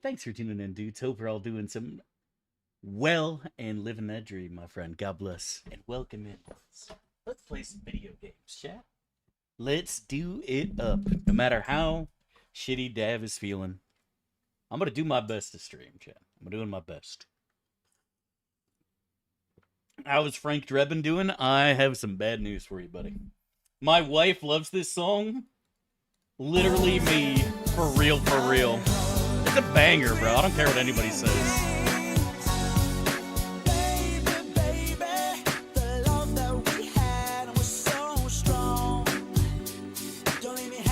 Thanks for tuning in, dudes. Hope we're all doing some well and living that dream, my friend. God bless and welcome in. Let's play some video games, chat. Let's do it up. No matter how shitty Dav is feeling, I'm gonna do my best to stream, chat. I'm doing my best. How is Frank Drebin doing? I have some bad news for you, buddy. My wife loves this song. Literally me. For real, for real. It's a banger, bro. I don't care what anybody says.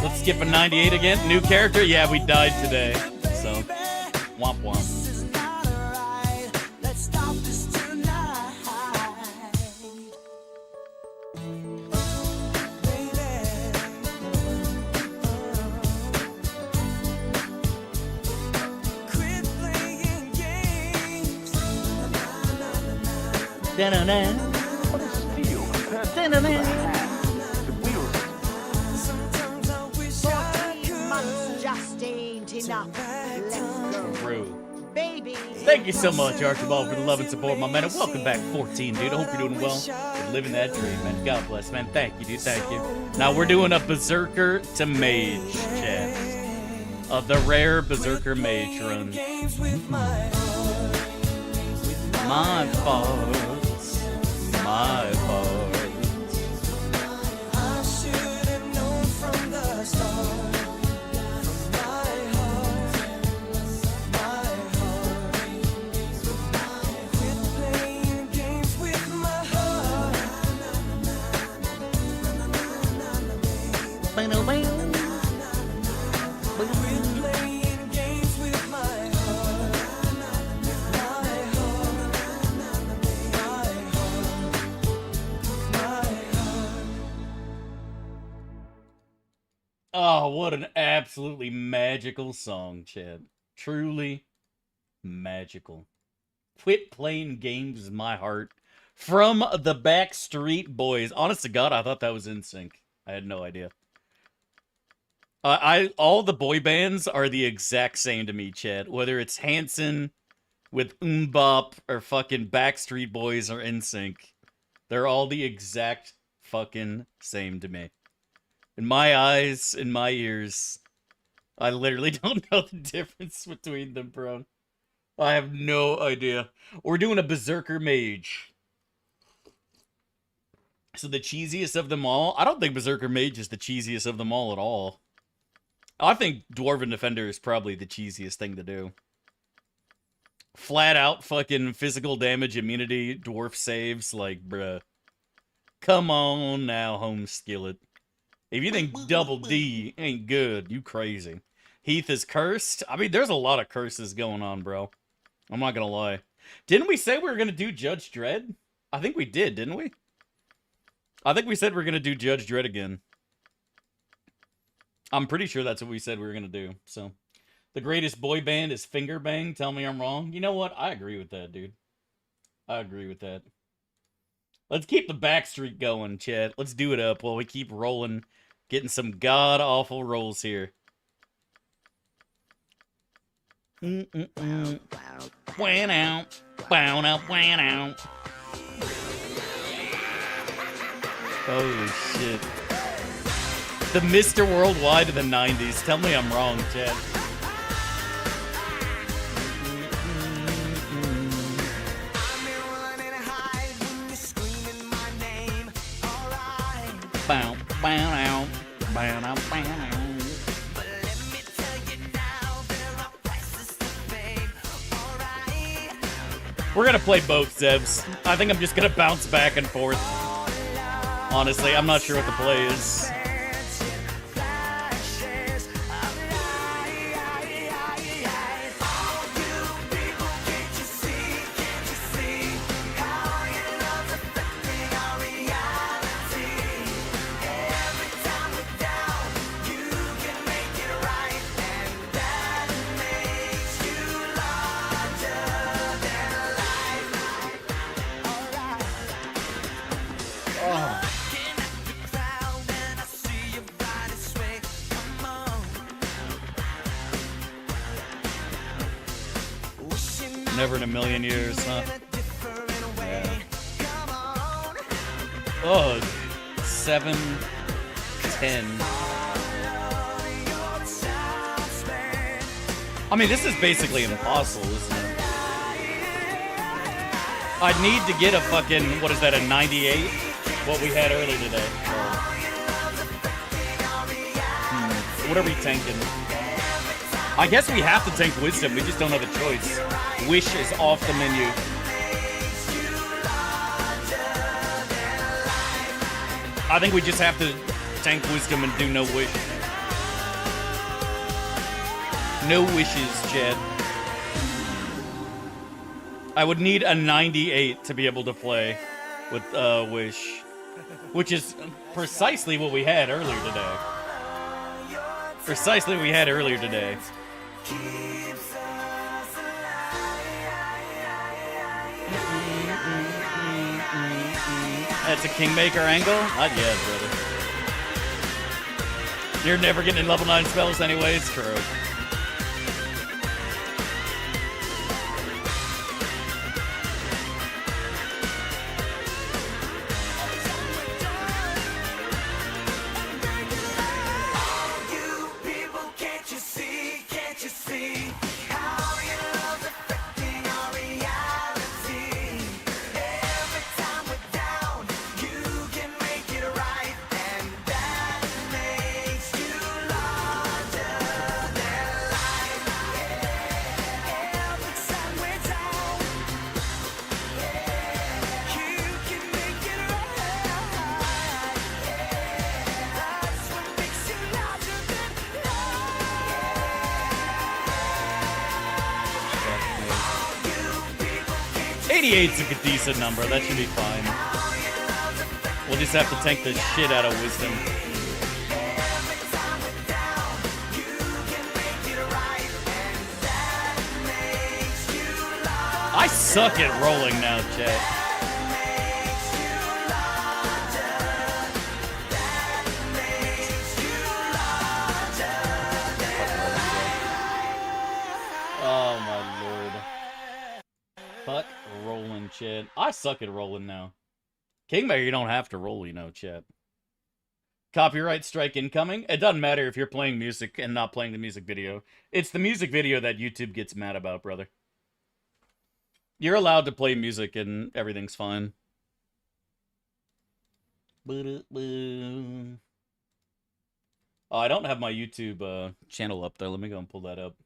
Let's skip a 98 again. New character? Yeah, we died today. So, womp womp. Thank you so much, Archibald, for the love and support, my man. And welcome back, 14, dude. I hope you're doing well. You're living that dream, man. God bless, man. Thank you, dude. Thank you. Now we're doing a Berserker to Mage, chat. The rare Berserker Mage run. My fault. My fault. I should have known from the start. Oh, what an absolutely magical song, Chad. Truly magical. Quit playing games with my heart. From the Backstreet Boys. Honest to God, I thought that was NSYNC. I had no idea. All the boy bands are the exact same to me, Chad. Whether it's Hanson with Bop or fucking Backstreet Boys or NSYNC. They're all the exact fucking same to me. In my eyes, in my ears, I literally don't know the difference between them, bro. I have no idea. We're doing a Berserker Mage. So the cheesiest of them all? I don't think Berserker Mage is the cheesiest of them all at all. I think Dwarven Defender is probably the cheesiest thing to do. Flat out fucking physical damage immunity, dwarf saves, like, bruh. Come on now, home skillet. If you think Double D ain't good, you crazy. Heath is cursed. I mean, there's a lot of curses going on, bro. I'm not gonna lie. Didn't we say we were gonna do Judge Dredd? I think we did, didn't we? I think we said we were gonna do Judge Dredd again. I'm pretty sure that's what we said we were gonna do, so. The greatest boy band is Finger Bang. Tell me I'm wrong. You know what? I agree with that, dude. I agree with that. Let's keep the backstreet going, Chad. Let's do it up while we keep rolling. Getting some god-awful rolls here. Went out. Went out. Went out. Holy shit. The Mr. Worldwide of the 90s. Tell me I'm wrong, Chad. Bow, bow, out. We're gonna play both, Zebs. I think I'm just gonna bounce back and forth. Honestly, I'm not sure what the play is. Never in a million years, huh? Yeah. Oh, 7, 10. I mean, this is basically impossible, isn't it? I'd need to get a fucking, what is that, a 98? What we had earlier today. What are we tanking? I guess we have to tank Wisdom, we just don't have a choice. Wish is off the menu. I think we just have to tank Wisdom and do no wish. No wishes, Jed. I would need a 98 to be able to play with Wish, which is precisely what we had earlier today. Precisely what we had earlier today. That's a Kingmaker angle? Not yet, brother. You're never getting level 9 spells anyways, true. It's a decent number. That should be fine. We'll just have to tank the shit out of Wisdom. I suck at rolling now, chat. Oh my lord. Fuck rolling, Chad. I suck at rolling now. Kingmaker, you don't have to roll, you know, Chad. Copyright strike incoming. It doesn't matter if you're playing music and not playing the music video. It's the music video that YouTube gets mad about, brother. You're allowed to play music and everything's fine. Oh, I don't have my YouTube channel up there. Let me go and pull that up.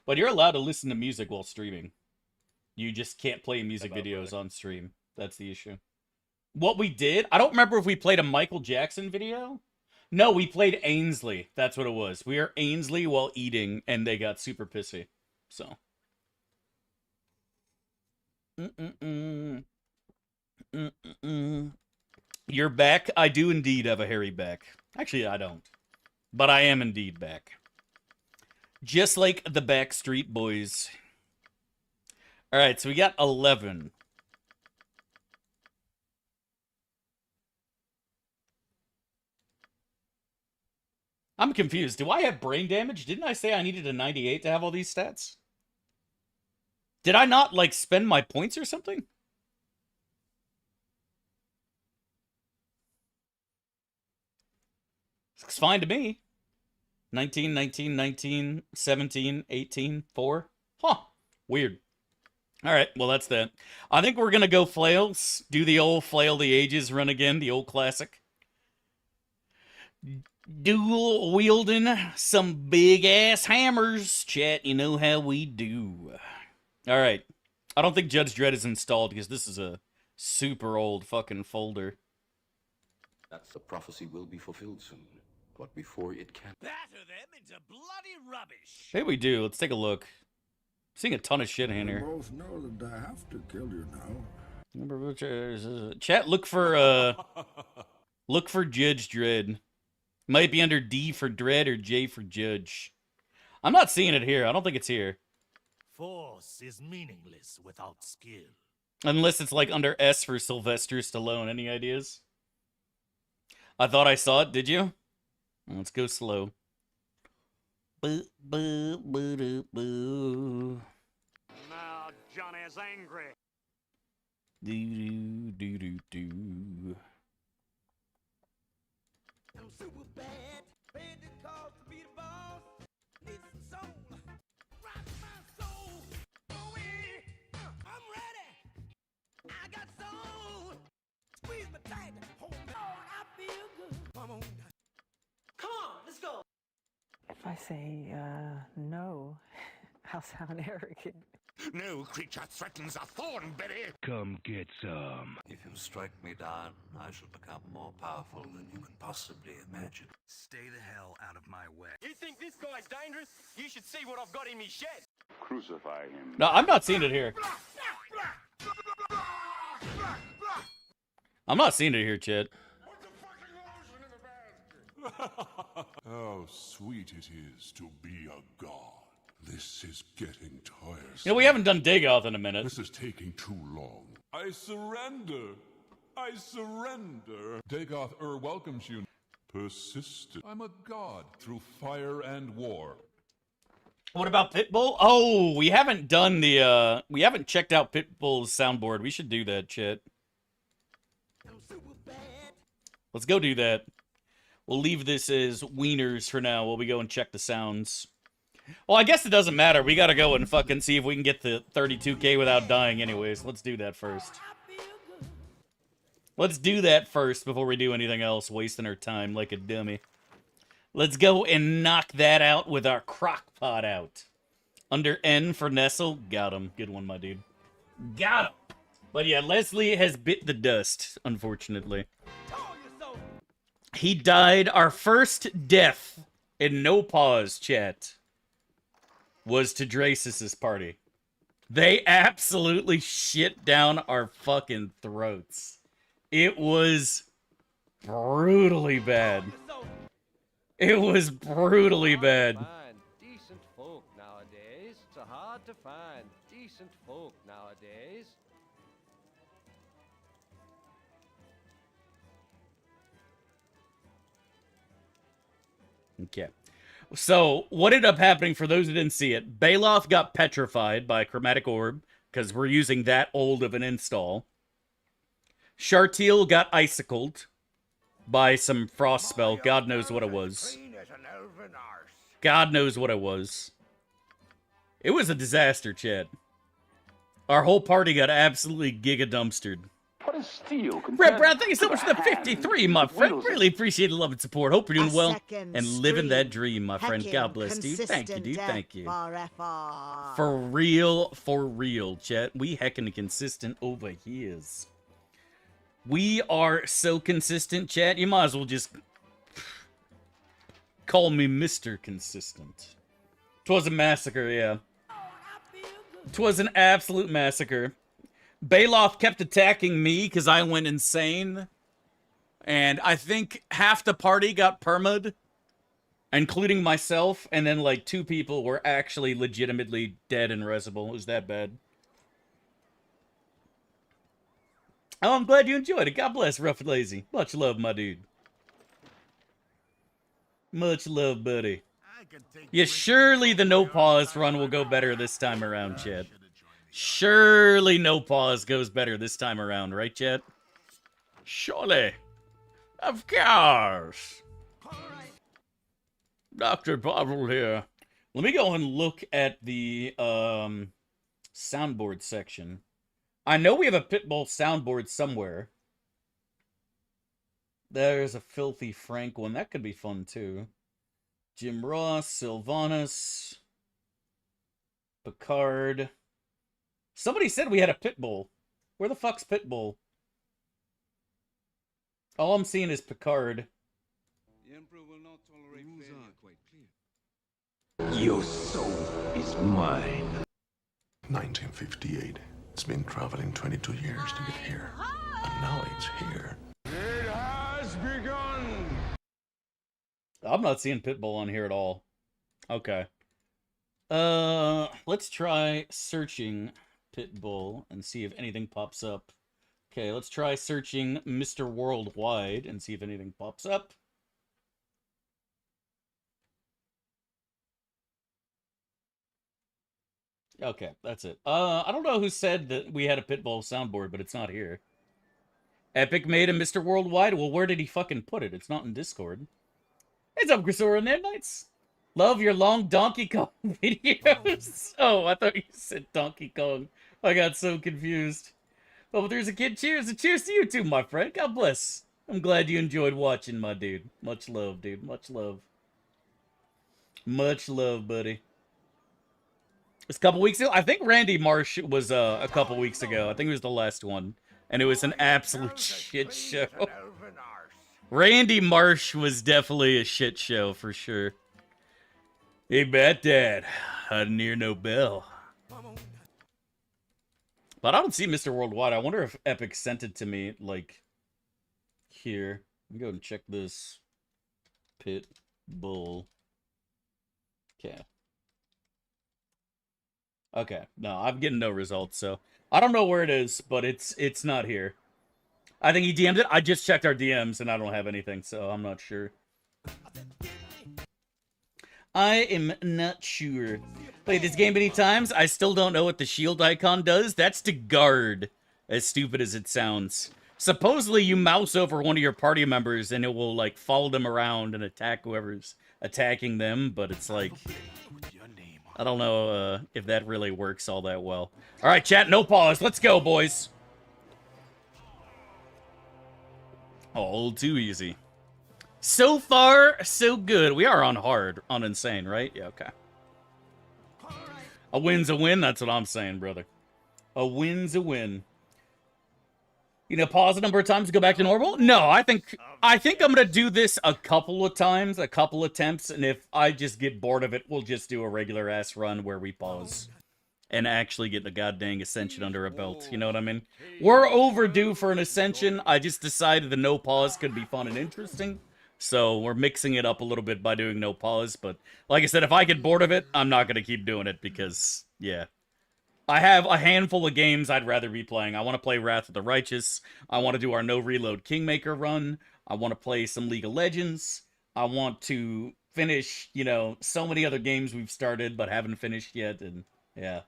But you're allowed to listen to music while streaming. You just can't play music videos on stream. That's the issue. What we did, I don't remember if we played a Michael Jackson video. No, we played Ainsley. That's what it was. We are Ainsley while eating, and they got super pissy. So. You're back? I do indeed have a hairy back. Actually, I don't. But I am indeed back. Just like the Backstreet Boys. Alright, so we got 11. I'm confused. Do I have brain damage? Didn't I say I needed a 98 to have all these stats? Did I not, like, spend my points or something? It's fine to me. 19, 19, 19, 17, 18, 4. Huh. Weird. Alright, well, that's that. I think we're gonna go flails. Do the old Flail the Ages run again, the old classic. Dual wielding some big-ass hammers. Chat, you know how we do. Alright. I don't think Judge Dredd is installed because this is a super old fucking folder. That's the prophecy will be fulfilled soon. But before it can batter them into bloody rubbish. Hey, we do. Let's take a look. Seeing a ton of shit in here. Both know that I have to kill you now. Chat, look for Judge Dredd. Might be under D for Dread or J for Judge. I'm not seeing it here. I don't think it's here. Force is meaningless without skill. Unless it's like under S for Sylvester Stallone. Any ideas? I thought I saw it. Did you? Let's go slow. Boo, boo, boo, doo, boo. Now Johnny's angry. Do, do, do, do. I'm super bad. Bad to call to be the boss. Need some soul. Rock my soul. Away. I'm ready. I got soul. Squeeze me tight. Hold me. Oh, I feel good. Come on. Come on, let's go. If I say, no, I'll sound arrogant. No creature threatens a thorn, Betty. Come get some. If you strike me down, I shall become more powerful than you can possibly imagine. Stay the hell out of my way. You think this guy's dangerous? You should see what I've got in me shed. Crucify him. No, I'm not seeing it here. I'm not seeing it here, Chad. How sweet it is to be a god. This is getting tiresome. You know, we haven't done Dagoth in a minute. This is taking too long. I surrender. I surrender. Dagoth welcomes you. Persistent. I'm a god through fire and war. What about Pitbull? Oh, we haven't done the, we haven't checked out Pitbull's soundboard. We should do that, shit. I'm super bad. Let's go do that. We'll leave this as wieners for now while we go and check the sounds. Well, I guess it doesn't matter. We gotta go and fucking see if we can get the 32K without dying anyways. Let's do that first. Let's do that first before we do anything else, wasting our time like a dummy. Let's go and knock that out with our crock pot out. Under N for Nestle. Got him. Good one, my dude. Got him. But yeah, Leslie has bit the dust, unfortunately. He died. Our first death in no pause, chat, was to Dracis's party. They absolutely shit down our fucking throats. It was brutally bad. It was brutally bad. Find decent folk nowadays. It's hard to find decent folk nowadays. Okay. So, what ended up happening, for those who didn't see it, Baloth got petrified by Chromatic Orb, because we're using that old of an install. Shartil got icicled by some frost spell. God knows what it was. God knows what it was. It was a disaster, Chad. Our whole party got absolutely giga-dumpstered. What is steel? Brad Brown, thank you so much for the 53, my friend. Really appreciate the love and support. Hope you're doing well and living that dream, my friend. God bless, dude. Thank you, dude. Thank you. For real, chat. We heckin' consistent over here. We are so consistent, chat. You might as well just call me Mr. Consistent. 'Twas a massacre, yeah. 'Twas an absolute massacre. Baloth kept attacking me because I went insane. And I think half the party got perma'd, including myself, and then like 2 people were actually legitimately dead and resible. It was that bad. Oh, I'm glad you enjoyed it. God bless, Rough and Lazy. Much love, my dude. Much love, buddy. Yeah, surely the no pause run will go better this time around, Chad. Surely no pause goes better this time around, right, Chad? Surely. Of course. Dr. Bottle here. Let me go and look at the soundboard section. I know we have a Pitbull soundboard somewhere. There's a Filthy Frank one. That could be fun, too. Jim Ross, Sylvanas, Picard. Somebody said we had a Pitbull. Where the fuck's Pitbull? All I'm seeing is Picard. The Emperor will not tolerate failure. Quite clear. Your soul is mine. 1958. It's been traveling 22 years to get here. And now it's here. It has begun! I'm not seeing Pitbull on here at all. Okay. Let's try searching Pitbull and see if anything pops up. Okay, let's try searching Mr. Worldwide and see if anything pops up. Okay, that's it. I don't know who said that we had a Pitbull soundboard, but it's not here. Epic made a Mr. Worldwide. Well, where did he fucking put it? It's not in Discord. It's up, Grisora and Knights. Love your long Donkey Kong videos. Oh, I thought you said Donkey Kong. I got so confused. Oh, but there's a kid. Cheers, and cheers to you too, my friend. God bless. I'm glad you enjoyed watching, my dude. Much love, dude. Much love. Much love, buddy. It's a couple weeks ago. I think Randy Marsh was a couple weeks ago. I think it was the last one. And it was an absolute shit show. Randy Marsh was definitely a shit show for sure. Hey, Bat Dad. I didn't hear no bell. But I don't see Mr. Worldwide. I wonder if Epic sent it to me, like, here. Let me go and check this. Pit Bull. Okay. Okay. No, I'm getting no results, so I don't know where it is, but it's not here. I think he DM'd it. I just checked our DMs and I don't have anything, so I'm not sure. I am not sure. Played this game many times. I still don't know what the shield icon does. That's to guard, as stupid as it sounds. Supposedly you mouse over one of your party members and it will like follow them around and attack whoever's attacking them, but it's like, I don't know if that really works all that well. All right, chat, no pause. Let's go, boys. All too easy. So far, so good. We are on hard, on insane, right? Yeah, okay. A win's a win. That's what I'm saying, brother. A win's a win. You know, pause a number of times to go back to normal? No, I think I'm gonna do this a couple of times, a couple attempts, and if I just get bored of it, we'll just do a regular ass run where we pause and actually get the goddamn Ascension under a belt. You know what I mean? We're overdue for an Ascension. I just decided the no pause could be fun and interesting. So we're mixing it up a little bit by doing no pause. But like I said, if I get bored of it, I'm not going to keep doing it because, yeah. I have a handful of games I'd rather be playing. I want to play Wrath of the Righteous. I want to do our no reload Kingmaker run. I want to play some League of Legends. I want to finish, you know, so many other games we've started but haven't finished yet. And yeah.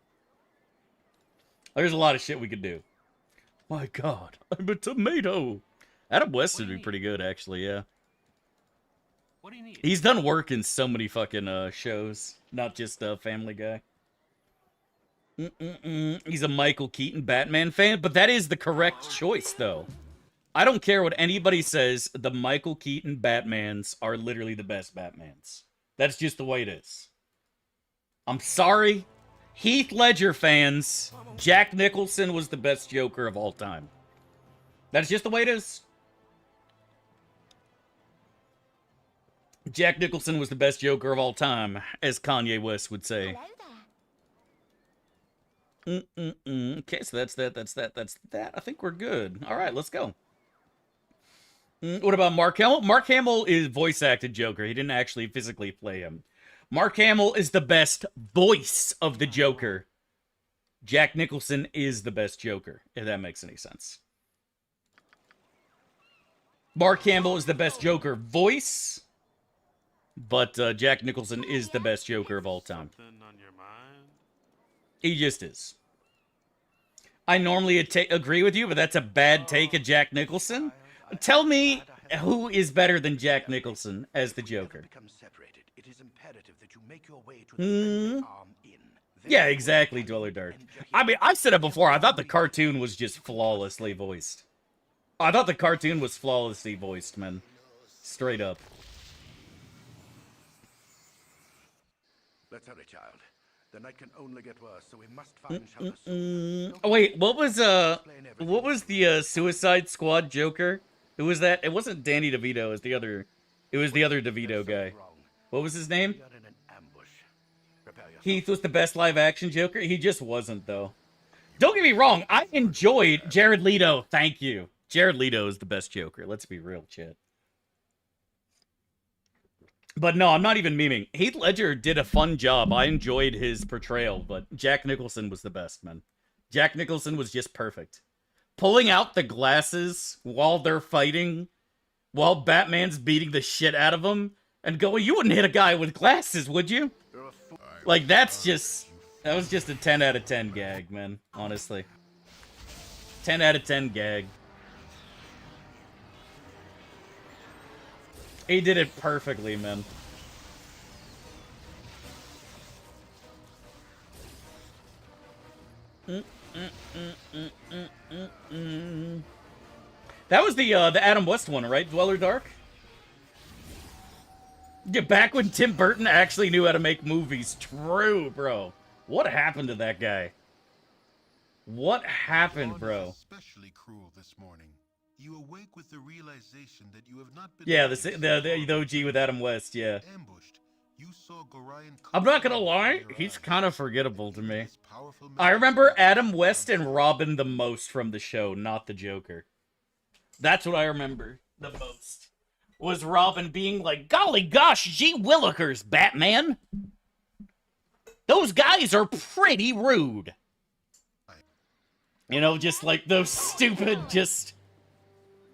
There's a lot of shit we could do. My God, I'm a tomato. Adam West would be pretty good, actually, yeah. What do you need? He's done work in so many fucking shows, not just Family Guy. He's a Michael Keaton Batman fan, but that is the correct choice, though. I don't care what anybody says, the Michael Keaton Batmans are literally the best Batmans. That's just the way it is. I'm sorry. Heath Ledger fans, Jack Nicholson was the best Joker of all time. That's just the way it is. Jack Nicholson was the best Joker of all time, as Kanye West would say. Okay, so that's that. I think we're good. All right, let's go. What about Mark Hamill? Mark Hamill is voice acted Joker. He didn't actually physically play him. Mark Hamill is the best voice of the Joker. Jack Nicholson is the best Joker, if that makes any sense. Mark Hamill is the best Joker voice, but Jack Nicholson is the best Joker of all time. He just is. I normally agree with you, but that's a bad take of Jack Nicholson. Tell me who is better than Jack Nicholson as the Joker. Yeah, exactly, Dweller Dark. I mean, I've said it before. I thought the cartoon was just flawlessly voiced. I thought the cartoon was flawlessly voiced, man. Straight up. Let's hurry, child. The night can only get worse, so we must find shelter soon. Oh, wait, what was the Suicide Squad Joker? Who was that? It wasn't Danny DeVito. It was the other DeVito guy. What was his name? Heath was the best live-action Joker. He just wasn't, though. Don't get me wrong. I enjoyed Jared Leto. Thank you. Jared Leto is the best Joker. Let's be real, chat. But no, I'm not even memeing. Heath Ledger did a fun job. I enjoyed his portrayal, but Jack Nicholson was the best, man. Jack Nicholson was just perfect. Pulling out the glasses while they're fighting, while Batman's beating the shit out of him, and going, you wouldn't hit a guy with glasses, would you? Like, that's just... That was just a 10 out of 10 gag, man. Honestly. 10 out of 10 gag. He did it perfectly, man. That was the Adam West one, right? Dweller Dark? Yeah, back when Tim Burton actually knew how to make movies. True, bro. What happened to that guy? What happened, bro? Especially cruel this morning. You awake with the realization that you have not been. Yeah, the OG with Adam West, yeah. Ambushed. You saw Gorion. I'm not gonna lie, he's kind of forgettable to me. I remember Adam West and Robin the most from the show, not the Joker. That's what I remember the most. Was Robin being like, golly gosh, gee willikers, Batman. Those guys are pretty rude. You know, just like those stupid, just...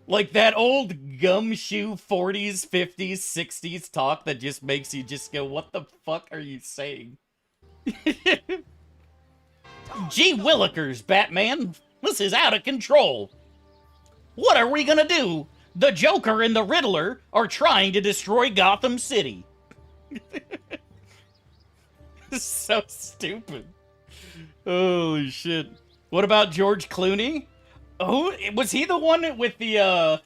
like that old gumshoe 40s, 50s, 60s talk that just makes you just go, what the fuck are you saying? Gee willikers, Batman. This is out of control. What are we gonna do? The Joker and the Riddler are trying to destroy Gotham City. So stupid. Holy shit. What about George Clooney? Who was he the one with the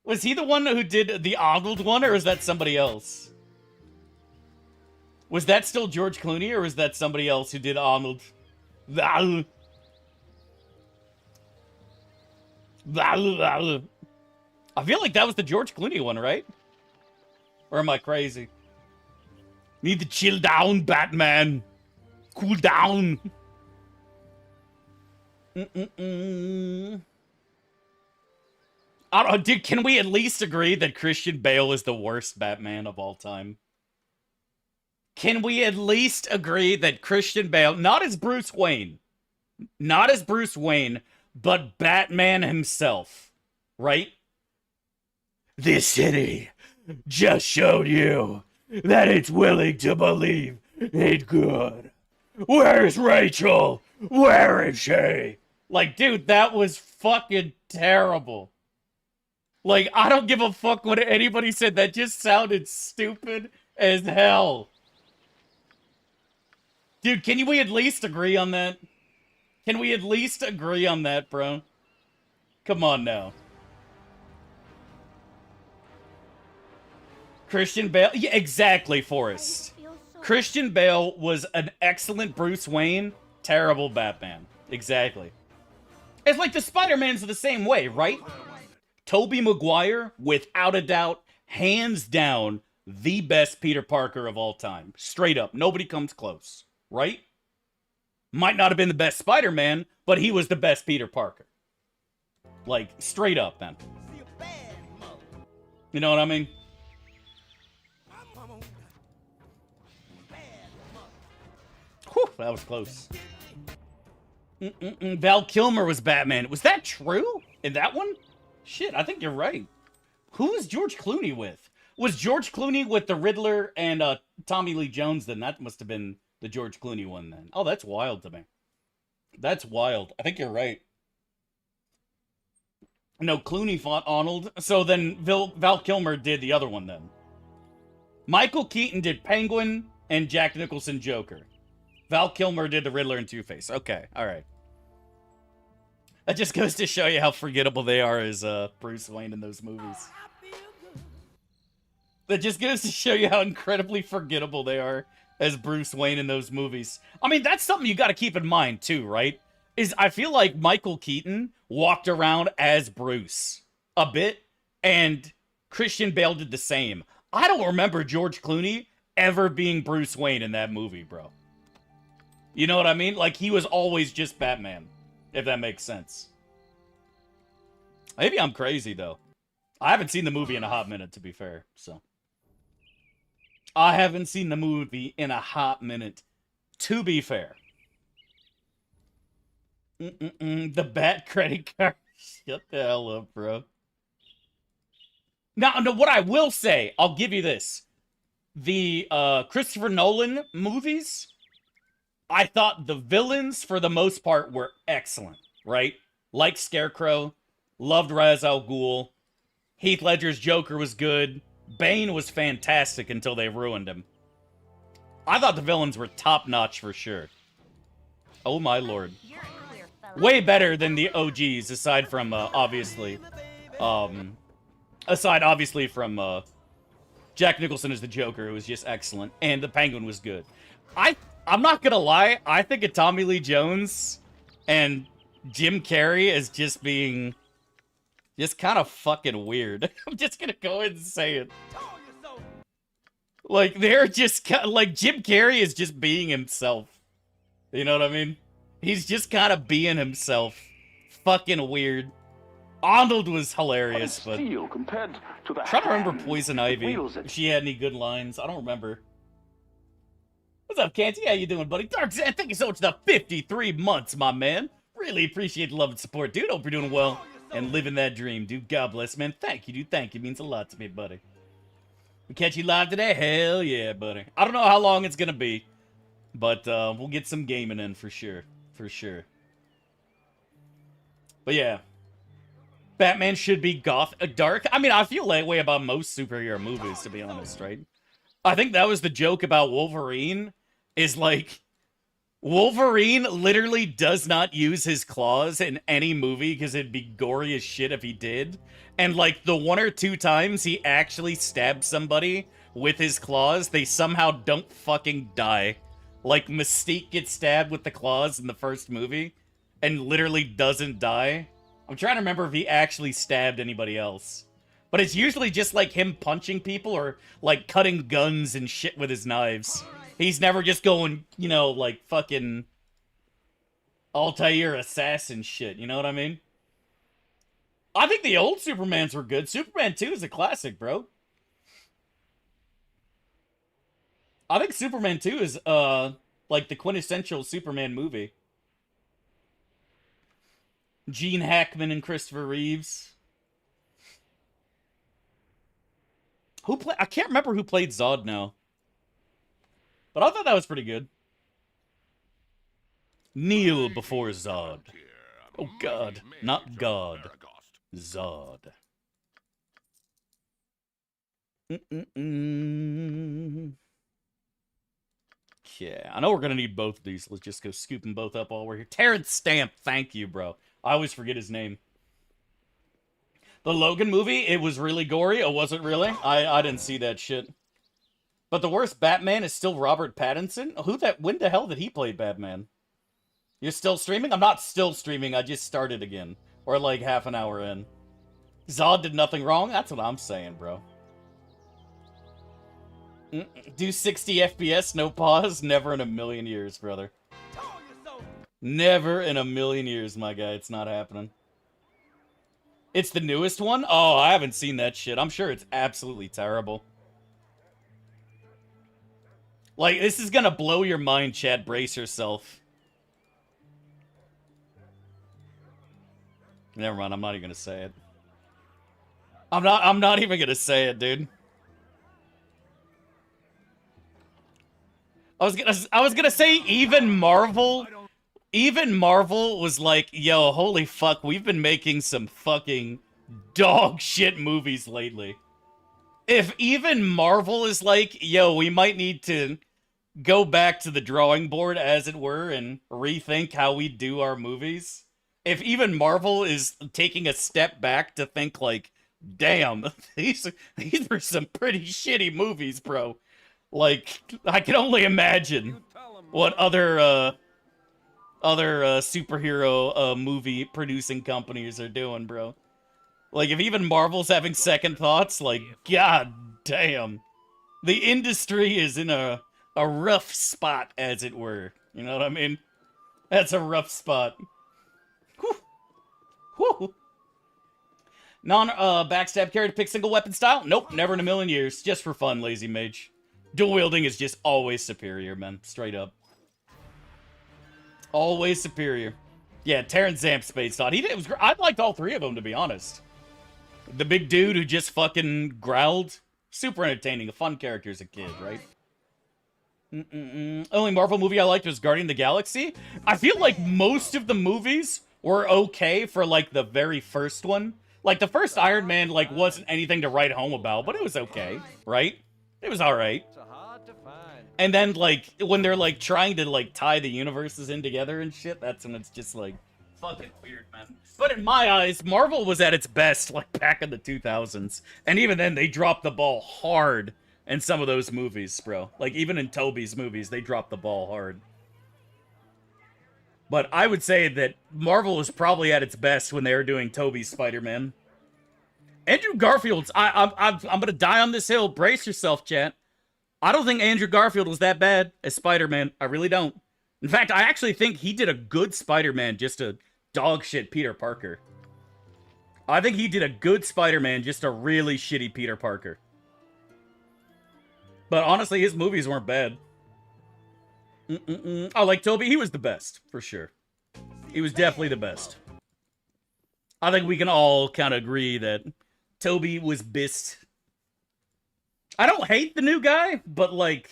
was he the one who did the Arnold one, or is that somebody else? Was that still George Clooney, or was that somebody else who did Arnold? I feel like that was the George Clooney one, right? Or am I crazy? Need to chill down, Batman. Cool down. I don't know, dude, can we at least agree that Christian Bale is the worst Batman of all time? Can we at least agree that Christian Bale, not as Bruce Wayne, but Batman himself, right? This city just showed you that it's willing to believe it good. Where's Rachel? Where is she? Like, dude, that was fucking terrible. Like, I don't give a fuck what anybody said. That just sounded stupid as hell. Dude, can we at least agree on that? Can we at least agree on that, bro? Come on now. Christian Bale. Yeah, exactly, Forrest. Christian Bale was an excellent Bruce Wayne, terrible Batman. Exactly. It's like the Spider-Man's the same way, right? Tobey Maguire, without a doubt, hands down, the best Peter Parker of all time. Straight up. Nobody comes close, right? Might not have been the best Spider-Man, but he was the best Peter Parker. Like, straight up, man. You know what I mean? Whew, that was close. Val Kilmer was Batman. Was that true? In that one? Shit, I think you're right. Who was George Clooney with? Was George Clooney with the Riddler and Tommy Lee Jones then? That must have been the George Clooney one then. Oh, that's wild to me. That's wild. I think you're right. No, Clooney fought Arnold. So then Val Kilmer did the other one then. Michael Keaton did Penguin and Jack Nicholson Joker. Val Kilmer did the Riddler and Two-Face. Okay, alright. That just goes to show you how forgettable they are as Bruce Wayne in those movies. That just goes to show you how incredibly forgettable they are as Bruce Wayne in those movies. I mean, that's something you gotta keep in mind too, right? Is I feel like Michael Keaton walked around as Bruce a bit, and Christian Bale did the same. I don't remember George Clooney ever being Bruce Wayne in that movie, bro. You know what I mean? Like, he was always just Batman, if that makes sense. Maybe I'm crazy, though. I haven't seen the movie in a hot minute, to be fair, so. I haven't seen the movie in a hot minute, to be fair. The Bat credit card. Shut the hell up, bro. Now, what I will say, I'll give you this. The Christopher Nolan movies, I thought the villains, for the most part, were excellent, right? Like Scarecrow, loved Ra's al Ghul, Heath Ledger's Joker was good, Bane was fantastic until they ruined him. I thought the villains were top-notch for sure. Oh my lord. Way better than the OGs, aside from, obviously, from, Jack Nicholson as the Joker, who was just excellent, and the Penguin was good. I'm not gonna lie, I think of Tommy Lee Jones and Jim Carrey as just being just kind of fucking weird. I'm just gonna go ahead and say it. Like, they're just like, Jim Carrey is just being himself. You know what I mean? He's just kind of being himself. Fucking weird. Arnold was hilarious, but compared to the I'm trying to remember Poison Ivy. If she had any good lines. I don't remember. What's up, Canty? How you doing, buddy? Dark Zan, thank you so much for the 53 months, my man. Really appreciate the love and support, dude. Hope you're doing well and living that dream, dude. God bless, man. Thank you, dude. Thank you. It means a lot to me, buddy. We catch you live today? Hell yeah, buddy. I don't know how long it's gonna be, but we'll get some gaming in for sure. For sure. But yeah. Batman should be dark. I mean, I feel that way about most superhero movies, to be honest, right? I think that was the joke about Wolverine, is like, Wolverine literally does not use his claws in any movie because it'd be gory as shit if he did. And like, the 1 or 2 times he actually stabbed somebody with his claws, they somehow don't fucking die. Like, Mystique gets stabbed with the claws in the first movie and literally doesn't die. I'm trying to remember if he actually stabbed anybody else. But it's usually just like him punching people or like cutting guns and shit with his knives. He's never just going, you know, like fucking Altair assassin shit, you know what I mean? I think the old Supermans were good. Superman 2 is a classic, bro. I think Superman 2 is, like the quintessential Superman movie. Gene Hackman and Christopher Reeves. I can't remember who played Zod now. But I thought that was pretty good. Kneel before Zod. Oh God, not God. Zod. Yeah, I know we're gonna need both of these. Let's just go scoop them both up while we're here. Terrence Stamp, thank you, bro. I always forget his name. The Logan movie, it was really gory. Oh, was it really? I didn't see that shit. But the worst Batman is still Robert Pattinson? When the hell did he play Batman? You're still streaming? I'm not still streaming, I just started again. Or like half an hour in. Zod did nothing wrong? That's what I'm saying, bro. Do 60 FPS, no pause? Never in a million years, brother. Never in a million years, my guy. It's not happening. It's the newest one? Oh, I haven't seen that shit. I'm sure it's absolutely terrible. Like, this is gonna blow your mind, Chad. Brace yourself. Never mind, I'm not even gonna say it. I'm not even gonna say it, dude. I was gonna say even Marvel was like, yo, holy fuck, we've been making some fucking dog shit movies lately. If even Marvel is like, yo, we might need to go back to the drawing board, as it were, and rethink how we do our movies. If even Marvel is taking a step back to think like, damn, these are some pretty shitty movies, bro. Like, I can only imagine what other superhero movie producing companies are doing, bro. Like, if even Marvel's having second thoughts, like, god damn. The industry is in a rough spot, as it were. You know what I mean? That's a rough spot. Whew. Whew. Backstab carry to pick single weapon style? Nope, never in a million years. Just for fun, lazy mage. Dual wielding is just always superior, man. Straight up. Always superior. Yeah, Terrence Zamp Spade thought he did. It was. I liked all three of them, to be honest. The big dude who just fucking growled. Super entertaining. A fun character as a kid, right? Only Marvel movie I liked was Guardian of the Galaxy. I feel like most of the movies were okay for, like, the very first one. Like, the first Iron Man, like, wasn't anything to write home about, but it was okay, right? It was alright. And then, like, when they're, like, trying to, like, tie the universes in together and shit, that's when it's just, like, fucking weird, man. But in my eyes, Marvel was at its best, like, back in the 2000s. And even then, they dropped the ball hard in some of those movies, bro. Like, even in Tobey's movies, they dropped the ball hard. But I would say that Marvel was probably at its best when they were doing Tobey's Spider-Man. Andrew Garfield's... I'm gonna die on this hill. Brace yourself, chat. I don't think Andrew Garfield was that bad as Spider-Man. I really don't. In fact, I actually think he did a good Spider-Man just to dog shit Peter Parker. I think he did a good Spider-Man just a really shitty Peter Parker. But honestly, his movies weren't bad. I like Tobey. He was the best, for sure. He was definitely the best. I think we can all kind of agree that Tobey was best. I don't hate the new guy, but, like,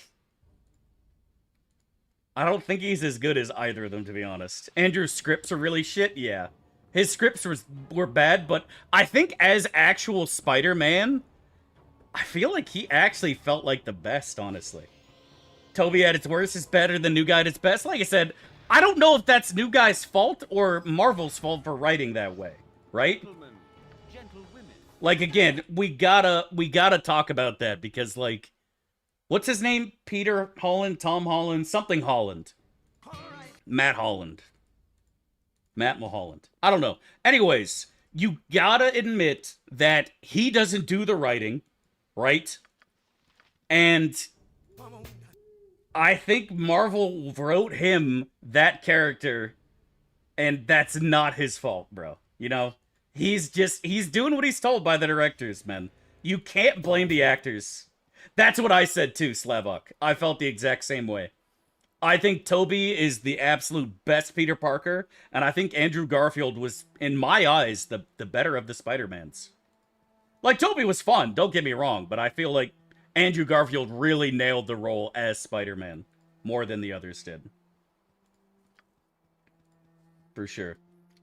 I don't think he's as good as either of them, to be honest. Andrew's scripts are really shit, yeah. His scripts were bad, but I think as actual Spider-Man, I feel like he actually felt like the best, honestly. Tobey at its worst is better than new guy at its best. Like I said, I don't know if that's new guy's fault or Marvel's fault for writing that way, right? Like, again, we gotta talk about that because, like, what's his name? Peter Holland, Tom Holland, something Holland. Matt Holland. Matt Mulholland. I don't know. Anyways, you gotta admit that he doesn't do the writing, right? And I think Marvel wrote him that character, and that's not his fault, bro. You know? He's doing what he's told by the directors, man. You can't blame the actors. That's what I said too, Slavok. I felt the exact same way. I think Tobey is the absolute best Peter Parker, and I think Andrew Garfield was, in my eyes, the better of the Spider-Mans. Like, Tobey was fun, don't get me wrong, but I feel like Andrew Garfield really nailed the role as Spider-Man more than the others did. For sure.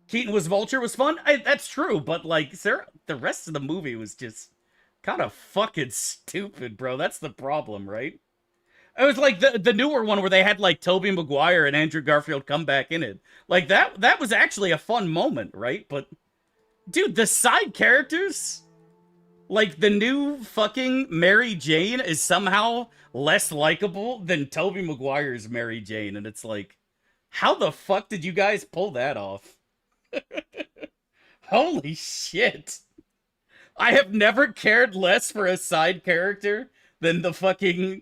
Keaton was Vulture was fun. That's true, but, like, the rest of the movie was just kind of fucking stupid, bro. That's the problem, right? It was like the newer one where they had, like, Tobey Maguire and Andrew Garfield come back in it. Like, that was actually a fun moment, right? But, dude, the side characters, like, the new fucking Mary Jane is somehow less likable than Tobey Maguire's Mary Jane. And it's like, how the fuck did you guys pull that off? Holy shit. I have never cared less for a side character than the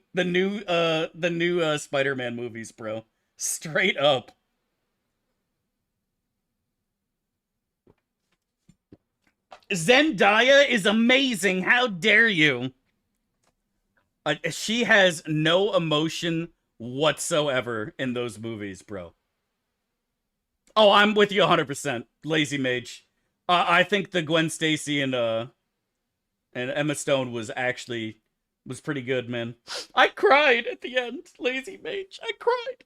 new Spider-Man movies, bro. Straight up. Zendaya is amazing. How dare you? She has no emotion whatsoever in those movies, bro. Oh, I'm with you 100%. Lazy Mage. I think the Gwen Stacy and Emma Stone was pretty good, man. I cried at the end. Lazy Mage. I cried.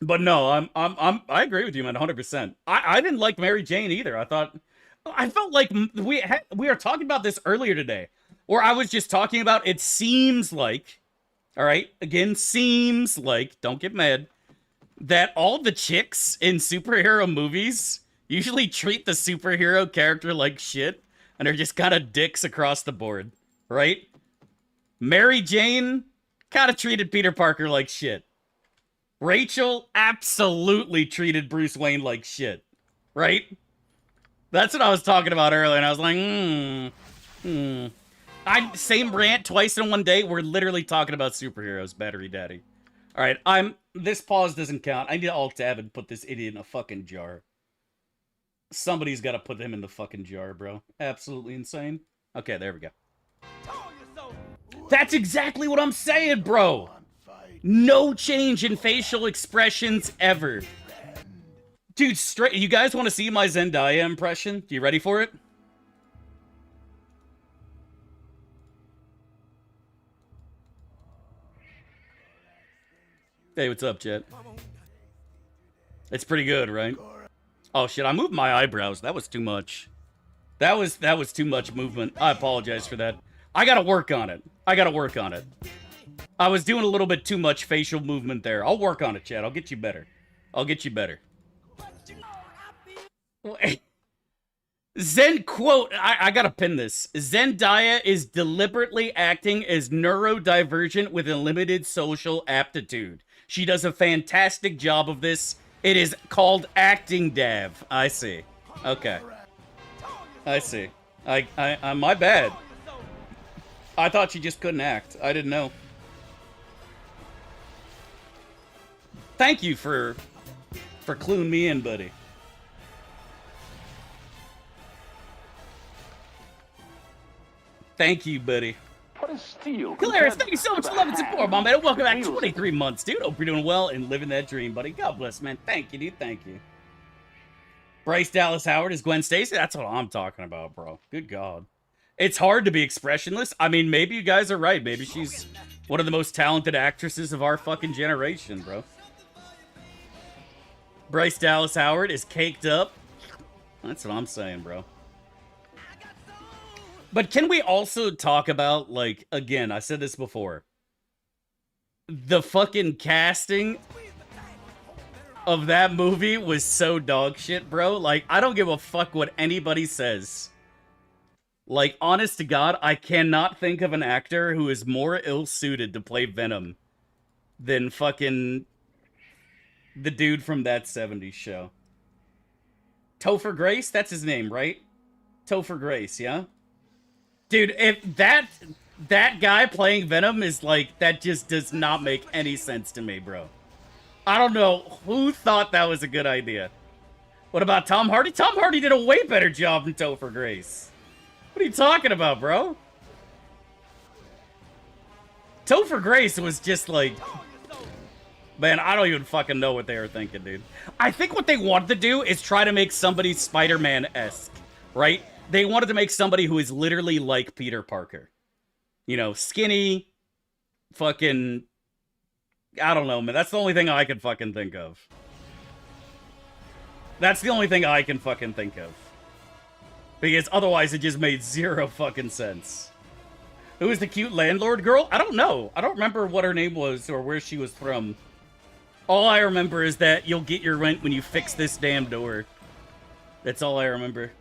But no, I agree with you, man, 100%. I didn't like Mary Jane either. I felt like we were talking about this earlier today, where I was just talking about it seems like, all right, again, seems like, don't get mad, that all the chicks in superhero movies usually treat the superhero character like shit, and are just kind of dicks across the board, right? Mary Jane kind of treated Peter Parker like shit. Rachel absolutely treated Bruce Wayne like shit, right? That's what I was talking about earlier, and I was like, same rant twice in one day. We're literally talking about superheroes, Battery Daddy. All right, this pause doesn't count. I need to alt-tab and put this idiot in a fucking jar. Somebody's got to put him in the fucking jar, bro. Absolutely insane. Okay, there we go. That's exactly what I'm saying, bro. No change in facial expressions ever. Dude, straight. You guys want to see my Zendaya impression? You ready for it? Hey, what's up, Chet? It's pretty good, right? Oh shit, I moved my eyebrows. That was too much. That was too much movement. I apologize for that. I gotta work on it. I was doing a little bit too much facial movement there. I'll work on it, Chad. I'll get you better. Zen quote, I gotta pin this. Zendaya is deliberately acting as neurodivergent with a limited social aptitude. She does a fantastic job of this. It is called acting Dav. I see. Okay. I see. I my bad. I thought she just couldn't act. I didn't know. Thank you for cluing me in, buddy. Thank you, buddy. What is steel? Hilarious, thank you so much for love and support, my man. Welcome back. 23 months, dude. Hope you're doing well and living that dream, buddy. God bless, man. Thank you, dude. Thank you. Bryce Dallas Howard is Gwen Stacy. That's what I'm talking about, bro. Good God. It's hard to be expressionless. I mean, maybe you guys are right. Maybe she's one of the most talented actresses of our fucking generation, bro. Bryce Dallas Howard is caked up. That's what I'm saying, bro. But can we also talk about, like, again, I said this before, the fucking casting of that movie was so dog shit, bro. Like, I don't give a fuck what anybody says. Like, honest to God, I cannot think of an actor who is more ill-suited to play Venom than fucking the dude from That 70s Show. Topher Grace? That's his name, right? Topher Grace, yeah? Dude, if that guy playing Venom is like, that just does not make any sense to me, bro. I don't know who thought that was a good idea. What about Tom Hardy? Tom Hardy did a way better job than Topher Grace. What are you talking about, bro? Topher Grace was just like... Man, I don't even fucking know what they were thinking, dude. I think what they wanted to do is try to make somebody Spider-Man-esque, right? They wanted to make somebody who is literally like Peter Parker. You know, skinny, fucking... I don't know, man. That's the only thing I can fucking think of. That's the only thing I can fucking think of. Because otherwise it just made zero fucking sense. Who is the cute landlord girl? I don't know. I don't remember what her name was or where she was from. All I remember is that you'll get your rent when you fix this damn door. That's all I remember.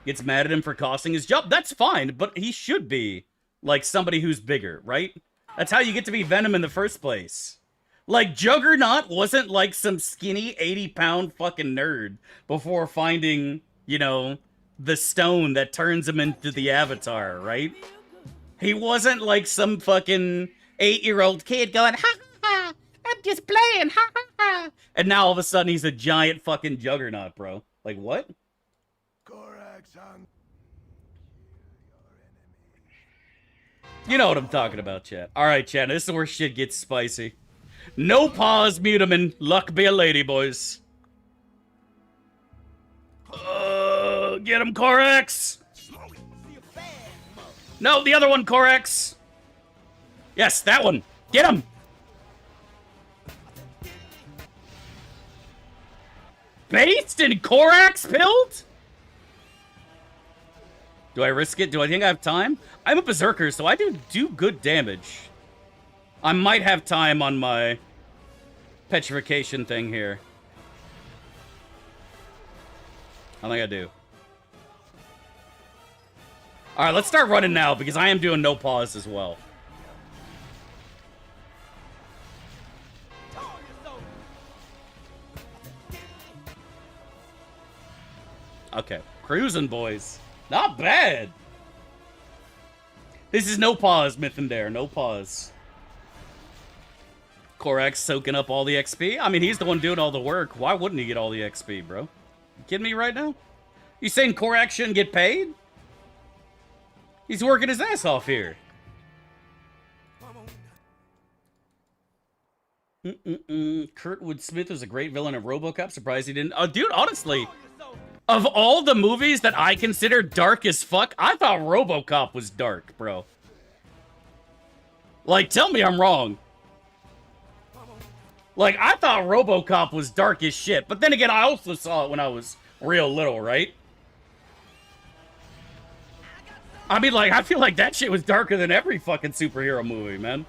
Gets mad at him for costing his job. That's fine, but he should be like somebody who's bigger, right? That's how you get to be Venom in the first place. Like, Juggernaut wasn't like some skinny 80-pound fucking nerd before finding, you know, the stone that turns him into the Avatar, right? He wasn't like some fucking 8-year-old kid going, ha ha ha, I'm just playing, ha ha ha. And now all of a sudden he's a giant fucking Juggernaut, bro. Like, what? You know what I'm talking about, chat. Alright, chat, this is where shit gets spicy. No pause, Mutaman. Luck be a lady, boys. Get him, Corax! No, the other one, Corax! Yes, that one. Get him! Based and Corax pilled? Do I risk it? Do I think I have time? I'm a berserker, so I do good damage. I might have time on my petrification thing here. I think I do. Alright, let's start running now, because I am doing no pause as well. Okay, cruising, boys. Not bad. This is no pause, Mythendare. No pause. Korax soaking up all the XP. I mean, he's the one doing all the work. Why wouldn't he get all the XP, bro? You kidding me right now? You saying Korax shouldn't get paid? He's working his ass off here. Kurtwood Smith was a great villain of RoboCop. Surprised he didn't. Oh, dude, honestly, of all the movies that I consider dark as fuck, I thought RoboCop was dark, bro. Like, tell me I'm wrong. Like, I thought RoboCop was dark as shit, but then again, I also saw it when I was real little, right? I mean, like, I feel like that shit was darker than every fucking superhero movie, man.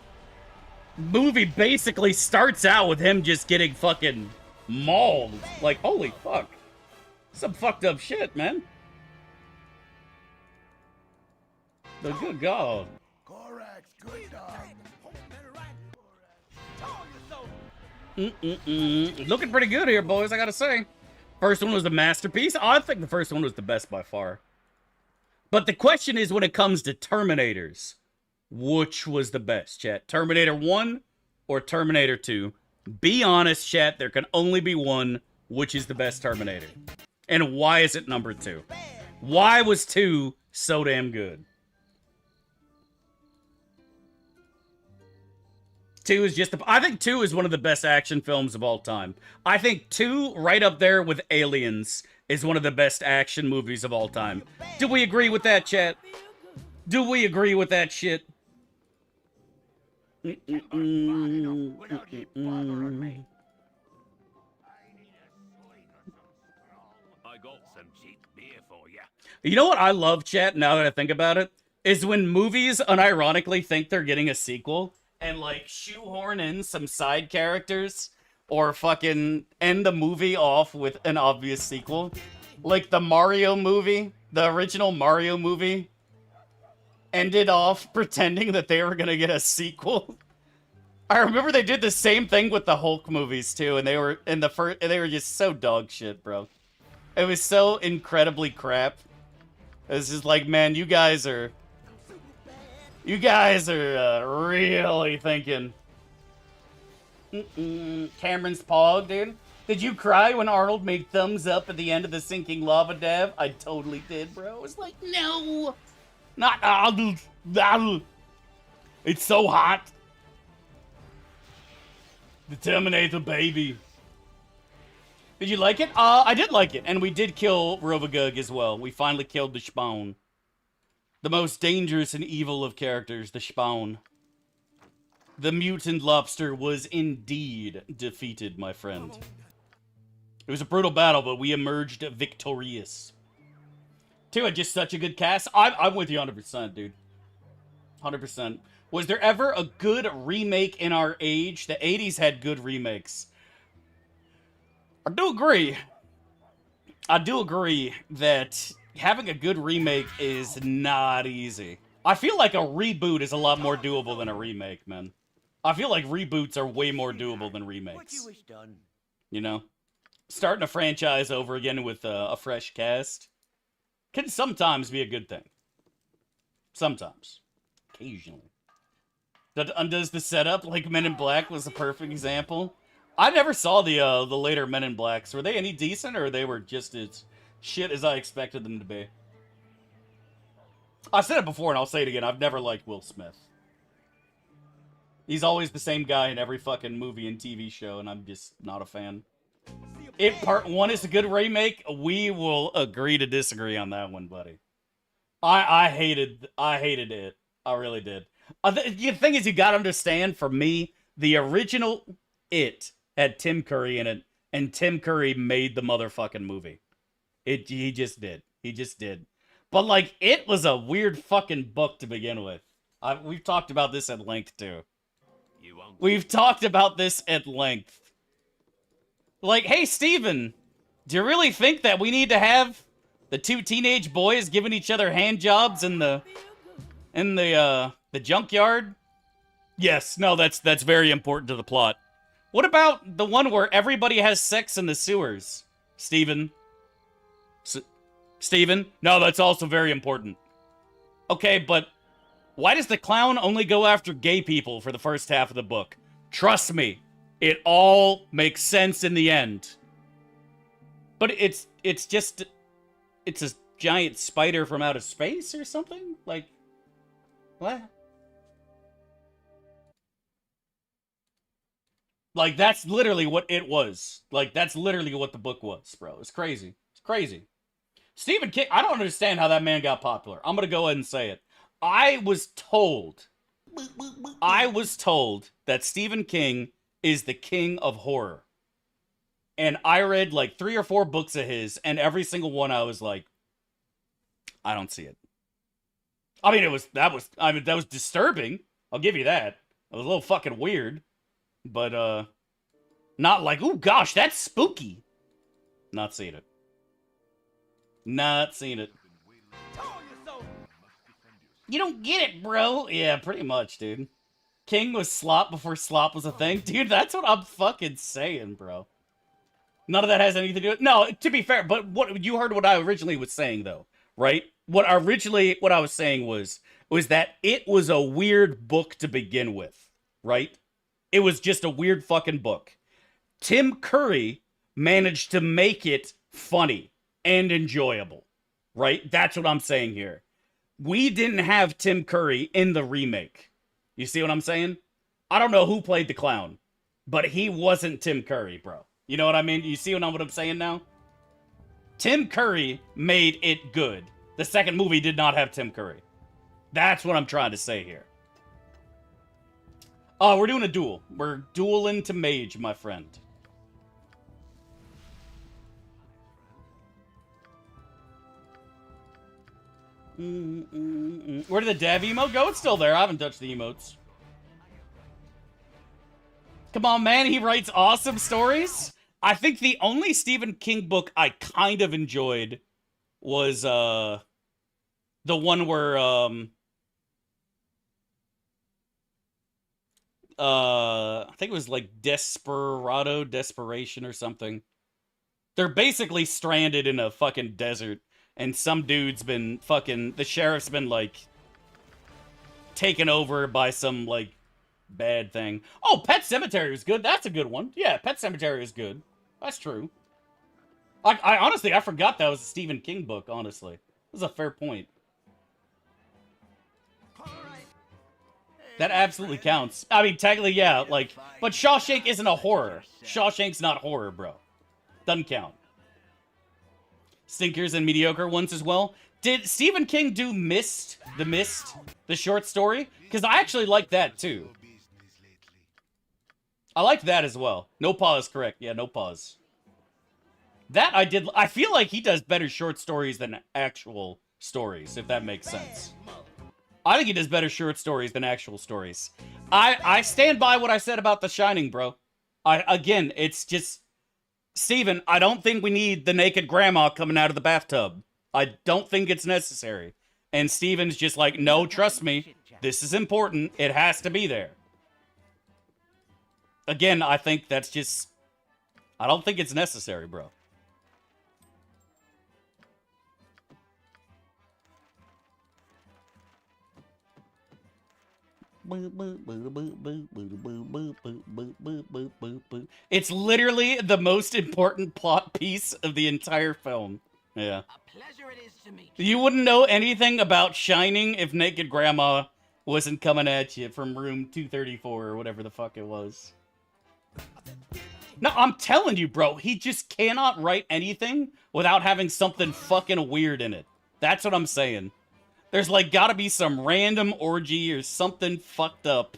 Movie basically starts out with him just getting fucking mauled. Like, holy fuck. Some fucked up shit, man. The good God. Looking pretty good here, boys, I gotta say. First one was a masterpiece. I think the first one was the best by far. But the question is, when it comes to Terminators, which was the best, chat? Terminator 1 or Terminator 2? Be honest, chat. There can only be one. Which is the best Terminator? And why is it number 2? Why was 2 so damn good? 2 is just I think 2 is one of the best action films of all time. I think 2, right up there with Aliens, is one of the best action movies of all time. Do we agree with that, chat? Do we agree with that shit? I got some cheap beer for you. You know what I love, chat, now that I think about it? Is when movies unironically think they're getting a sequel and, like, shoehorn in some side characters or fucking end the movie off with an obvious sequel. Like the Mario movie, the original Mario movie, ended off pretending that they were gonna get a sequel. I remember they did the same thing with the Hulk movies too, and they were in the first, and they were just so dog shit, bro. It was so incredibly crap. It was just like, man, you guys are really thinking. Cameron's Pog, dude. Did you cry when Arnold made thumbs up at the end of the sinking lava dev? I totally did, bro. I was like, no, not Arnold. Arnold. It's so hot. The Terminator, baby. Did you like it? I did like it, and we did kill Rovagug as well. We finally killed the Spawn. The most dangerous and evil of characters, the Spawn. The mutant lobster was indeed defeated, my friend. It was a brutal battle, but we emerged victorious. 2 had just such a good cast. I'm with you 100%, dude. 100%. Was there ever a good remake in our age? The 80s had good remakes. I do agree. I do agree that having a good remake is not easy. I feel like a reboot is a lot more doable than a remake, man. I feel like reboots are way more doable than remakes. You know? Starting a franchise over again with a fresh cast can sometimes be a good thing. Sometimes. Occasionally. That undoes the setup, like Men in Black was a perfect example. I never saw the later Men in Blacks. Were they any decent, or they were just as shit as I expected them to be? I said it before, and I'll say it again. I've never liked Will Smith. He's always the same guy in every fucking movie and TV show, and I'm just not a fan. If Part 1 is a good remake, we will agree to disagree on that one, buddy. I hated it. I really did. The thing is, you gotta understand, for me, the original It had Tim Curry in it, and Tim Curry made the motherfucking movie. He just did. He just did. But, like, It was a weird fucking book to begin with. We've talked about this at length, too. We've talked about this at length. Like, hey, Steven, do you really think that we need to have the 2 teenage boys giving each other hand jobs in the junkyard? Yes, no, that's very important to the plot. What about the one where everybody has sex in the sewers? Steven? Steven? No, that's also very important. Okay, but why does the clown only go after gay people for the first half of the book? Trust me, it all makes sense in the end. But it's a giant spider from outer space or something? Like, what? Like, that's literally what it was. Like, that's literally what the book was, bro. It's crazy. It's crazy. Stephen King, I don't understand how that man got popular. I'm gonna go ahead and say it. I was told that Stephen King is the king of horror. And I read like 3 or 4 books of his, and every single one I was like, I don't see it. I mean, that was disturbing. I'll give you that. It was a little fucking weird. But not like, oh gosh, that's spooky. Not seeing it. Not seeing it. You don't get it, bro. Yeah, pretty much, dude. King was slop before slop was a thing. Dude, that's what I'm fucking saying, bro. None of that has anything to do with... No, to be fair, but what you heard what I originally was saying, though, right? What I was saying was that it was a weird book to begin with, right? It was just a weird fucking book. Tim Curry managed to make it funny and enjoyable, right? That's what I'm saying here. We didn't have Tim Curry in the remake. You see what I'm saying? I don't know who played the clown, but he wasn't Tim Curry, bro. You know what I mean? You see what I'm saying now? Tim Curry made it good. The second movie did not have Tim Curry. That's what I'm trying to say here. Oh, we're doing a duel. We're dueling to mage, my friend. Where did the dab emote go? It's still there. I haven't touched the emotes. Come on, man. He writes awesome stories. I think the only Stephen King book I kind of enjoyed was the one where I think it was like Desperation or something. They're basically stranded in a fucking desert, and some dude's been fucking... The sheriff's been, like, taken over by some, like, bad thing. Oh, Pet Sematary was good. That's a good one. Yeah, Pet Sematary is good. That's true. I honestly, I forgot that was a Stephen King book, honestly. That's a fair point. That absolutely counts. I mean, technically, yeah, like... But Shawshank isn't a horror. Shawshank's not horror, bro. Doesn't count. Stinkers and mediocre ones as well. Did Stephen King do Mist? The Mist? The short story? Because I actually like that, too. I liked that as well. No pause, correct. Yeah, no pause. That I did... I feel like he does better short stories than actual stories, if that makes sense. I think he does better short stories than actual stories. I stand by what I said about The Shining, bro. Again, it's just... Steven, I don't think we need the naked grandma coming out of the bathtub. I don't think it's necessary. And Steven's just like, no, trust me. This is important. It has to be there. Again, I think that's just... I don't think it's necessary, bro. It's literally the most important plot piece of the entire film. Yeah. A pleasure it is to meet you wouldn't know anything about Shining if Naked Grandma wasn't coming at you from room 234 or whatever the fuck it was. No, I'm telling you, bro, he just cannot write anything without having something fucking weird in it. That's what I'm saying. There's, like, gotta be some random orgy or something fucked up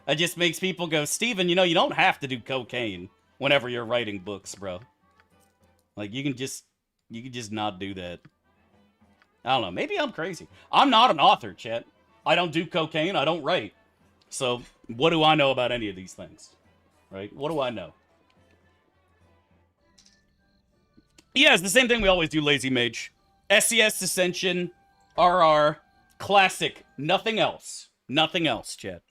that just makes people go, Steven, you know, you don't have to do cocaine whenever you're writing books, bro. Like, you can just not do that. I don't know. Maybe I'm crazy. I'm not an author, chat. I don't do cocaine. I don't write. So, what do I know about any of these things? Right? What do I know? Yeah, it's the same thing we always do, Lazy Mage. SCS Ascension... RR, classic, nothing else. Nothing else, chat.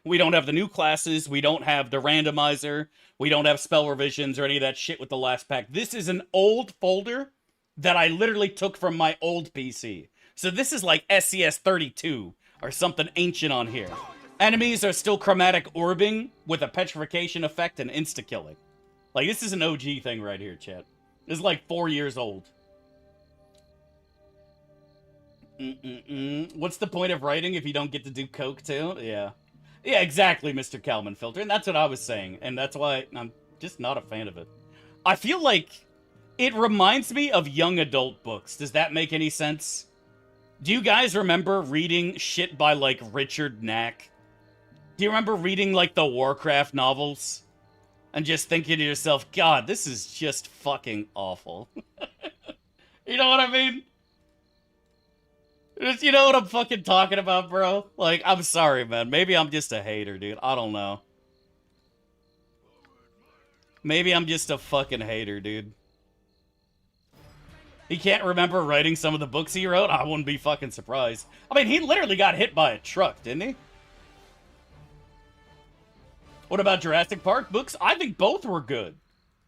We don't have the new classes, we don't have the randomizer, we don't have spell revisions or any of that shit with the last pack. This is an old folder that I literally took from my old PC. So this is like SCS 32 or something ancient on here. Enemies are still chromatic orbing with a petrification effect and insta-killing. Like, this is an OG thing right here, chat. This is like 4 years old. What's the point of writing if you don't get to do coke too? Yeah. Yeah, exactly, Mr. Kalman Filter. And that's what I was saying. And that's why I'm just not a fan of it. I feel like it reminds me of young adult books. Does that make any sense? Do you guys remember reading shit by, like, Richard Knack? Do you remember reading, like, the Warcraft novels? And just thinking to yourself, God, this is just fucking awful. You know what I mean? You know what I'm fucking talking about, bro? Like, I'm sorry, man. Maybe I'm just a hater, dude. I don't know. Maybe I'm just a fucking hater, dude. He can't remember writing some of the books he wrote? I wouldn't be fucking surprised. I mean, he literally got hit by a truck, didn't he? What about Jurassic Park books? I think both were good.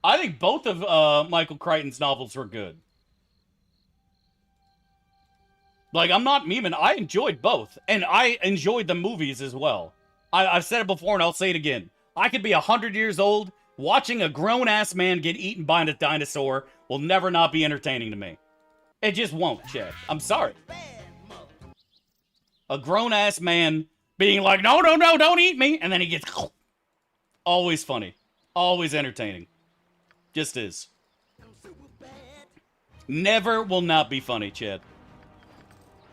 I think both of Michael Crichton's novels were good. Like, I'm not memeing. I enjoyed both. And I enjoyed the movies as well. I've said it before and I'll say it again. I could be 100 years old. Watching a grown-ass man get eaten by a dinosaur will never not be entertaining to me. It just won't, Chad. I'm sorry. A grown-ass man being like, no, no, no, don't eat me. And then he gets... Always funny. Always entertaining. Just is. Never will not be funny, Chad.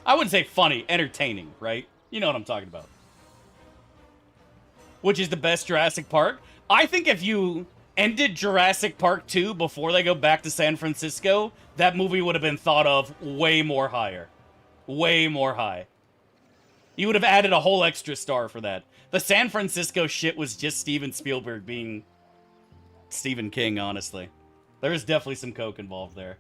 I wouldn't say funny, entertaining, right? You know what I'm talking about. Which is the best Jurassic Park? I think if you ended Jurassic Park 2 before they go back to San Francisco, that movie would have been thought of way more higher. Way more high. You would have added a whole extra star for that. The San Francisco shit was just Steven Spielberg being Stephen King, honestly. There is definitely some coke involved there.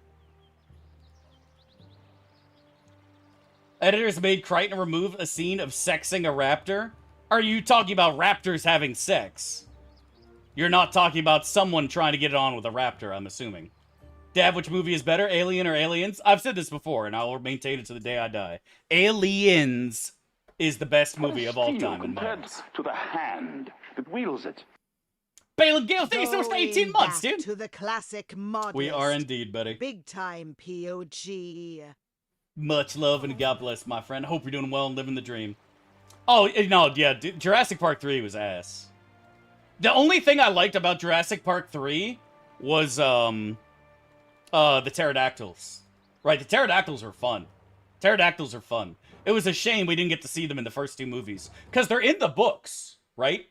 Editors made Crichton remove a scene of sexing a raptor? Are you talking about raptors having sex? You're not talking about someone trying to get it on with a raptor, I'm assuming. Dad, which movie is better, Alien or Aliens? I've said this before, and I will maintain it to the day I die. Aliens is the best movie of all time in my eyes. To the hand that wields it. Balin Gale, thank you so much for 18 months, dude. To the classic modest. We are indeed, buddy. Big time POG. Much love and God bless, my friend. Hope you're doing well and living the dream. Oh, no, yeah, Jurassic Park 3 was ass. The only thing I liked about Jurassic Park 3 was, the pterodactyls. Right, the pterodactyls are fun. Pterodactyls are fun. It was a shame we didn't get to see them in the first two movies. Because they're in the books, right?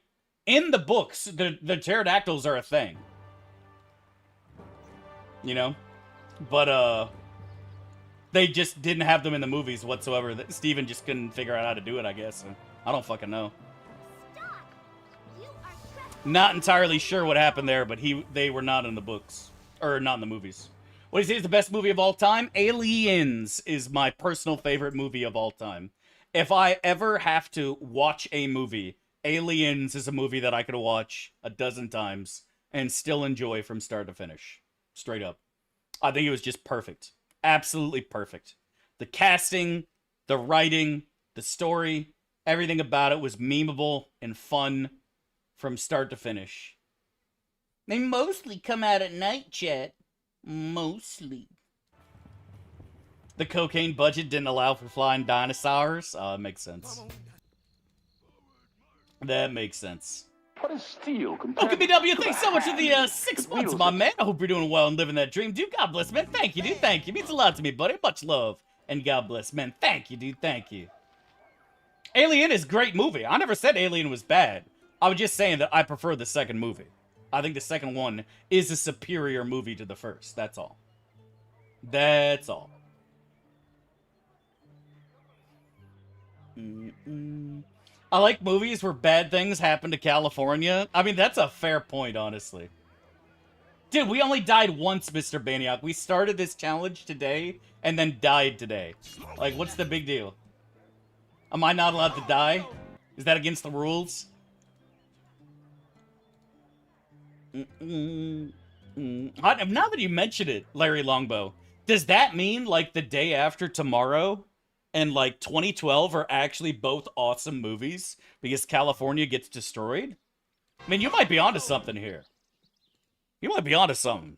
In the books, the pterodactyls are a thing. You know? But, they just didn't have them in the movies whatsoever. Steven just couldn't figure out how to do it, I guess. I don't fucking know. Not entirely sure what happened there, but they were not in the books. Or not in the movies. What do you say is the best movie of all time? Aliens is my personal favorite movie of all time. If I ever have to watch a movie, Aliens is a movie that I could watch a dozen times and still enjoy from start to finish. Straight up. I think it was just perfect. Absolutely perfect. The casting, the writing, the story, everything about it was memeable and fun from start to finish. They mostly come out at night, chat. Mostly. The cocaine budget didn't allow for flying dinosaurs. That makes sense. That makes sense. What is steel Welcome, BW. Thanks so much for the 6 months, my man. I hope you're doing well and living that dream. Dude, God bless, man. Thank you, dude. Thank you. Means a lot to me, buddy. Much love. And God bless, man. Thank you, dude. Thank you. Alien is a great movie. I never said Alien was bad. I was just saying that I prefer the second movie. I think the second one is a superior movie to the first. That's all. That's all. I like movies where bad things happen to California. I mean, that's a fair point, honestly. Dude, we only died once, Mr. Baniak. We started this challenge today and then died today. Like, what's the big deal? Am I not allowed to die? Is that against the rules? Now that you mention it, Larry Longbow, does that mean, like, the day after tomorrow and, like, 2012 are actually both awesome movies because California gets destroyed? I mean, you might be onto something here. You might be onto something.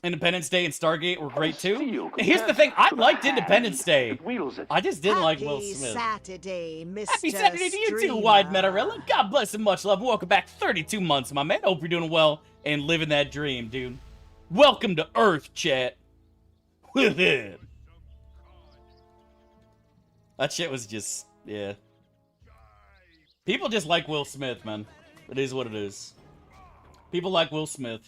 Independence Day and Stargate were great, too. And here's the thing, I liked Independence Day. I just didn't like Will Smith. Saturday, Mr. Happy Saturday to you too, Wide Metarella. God bless and much love. Welcome back 32 months, my man. Hope you're doing well and living that dream, dude. Welcome to Earth, chat. With it. That shit was just, yeah. People just like Will Smith, man. It is what it is. People like Will Smith.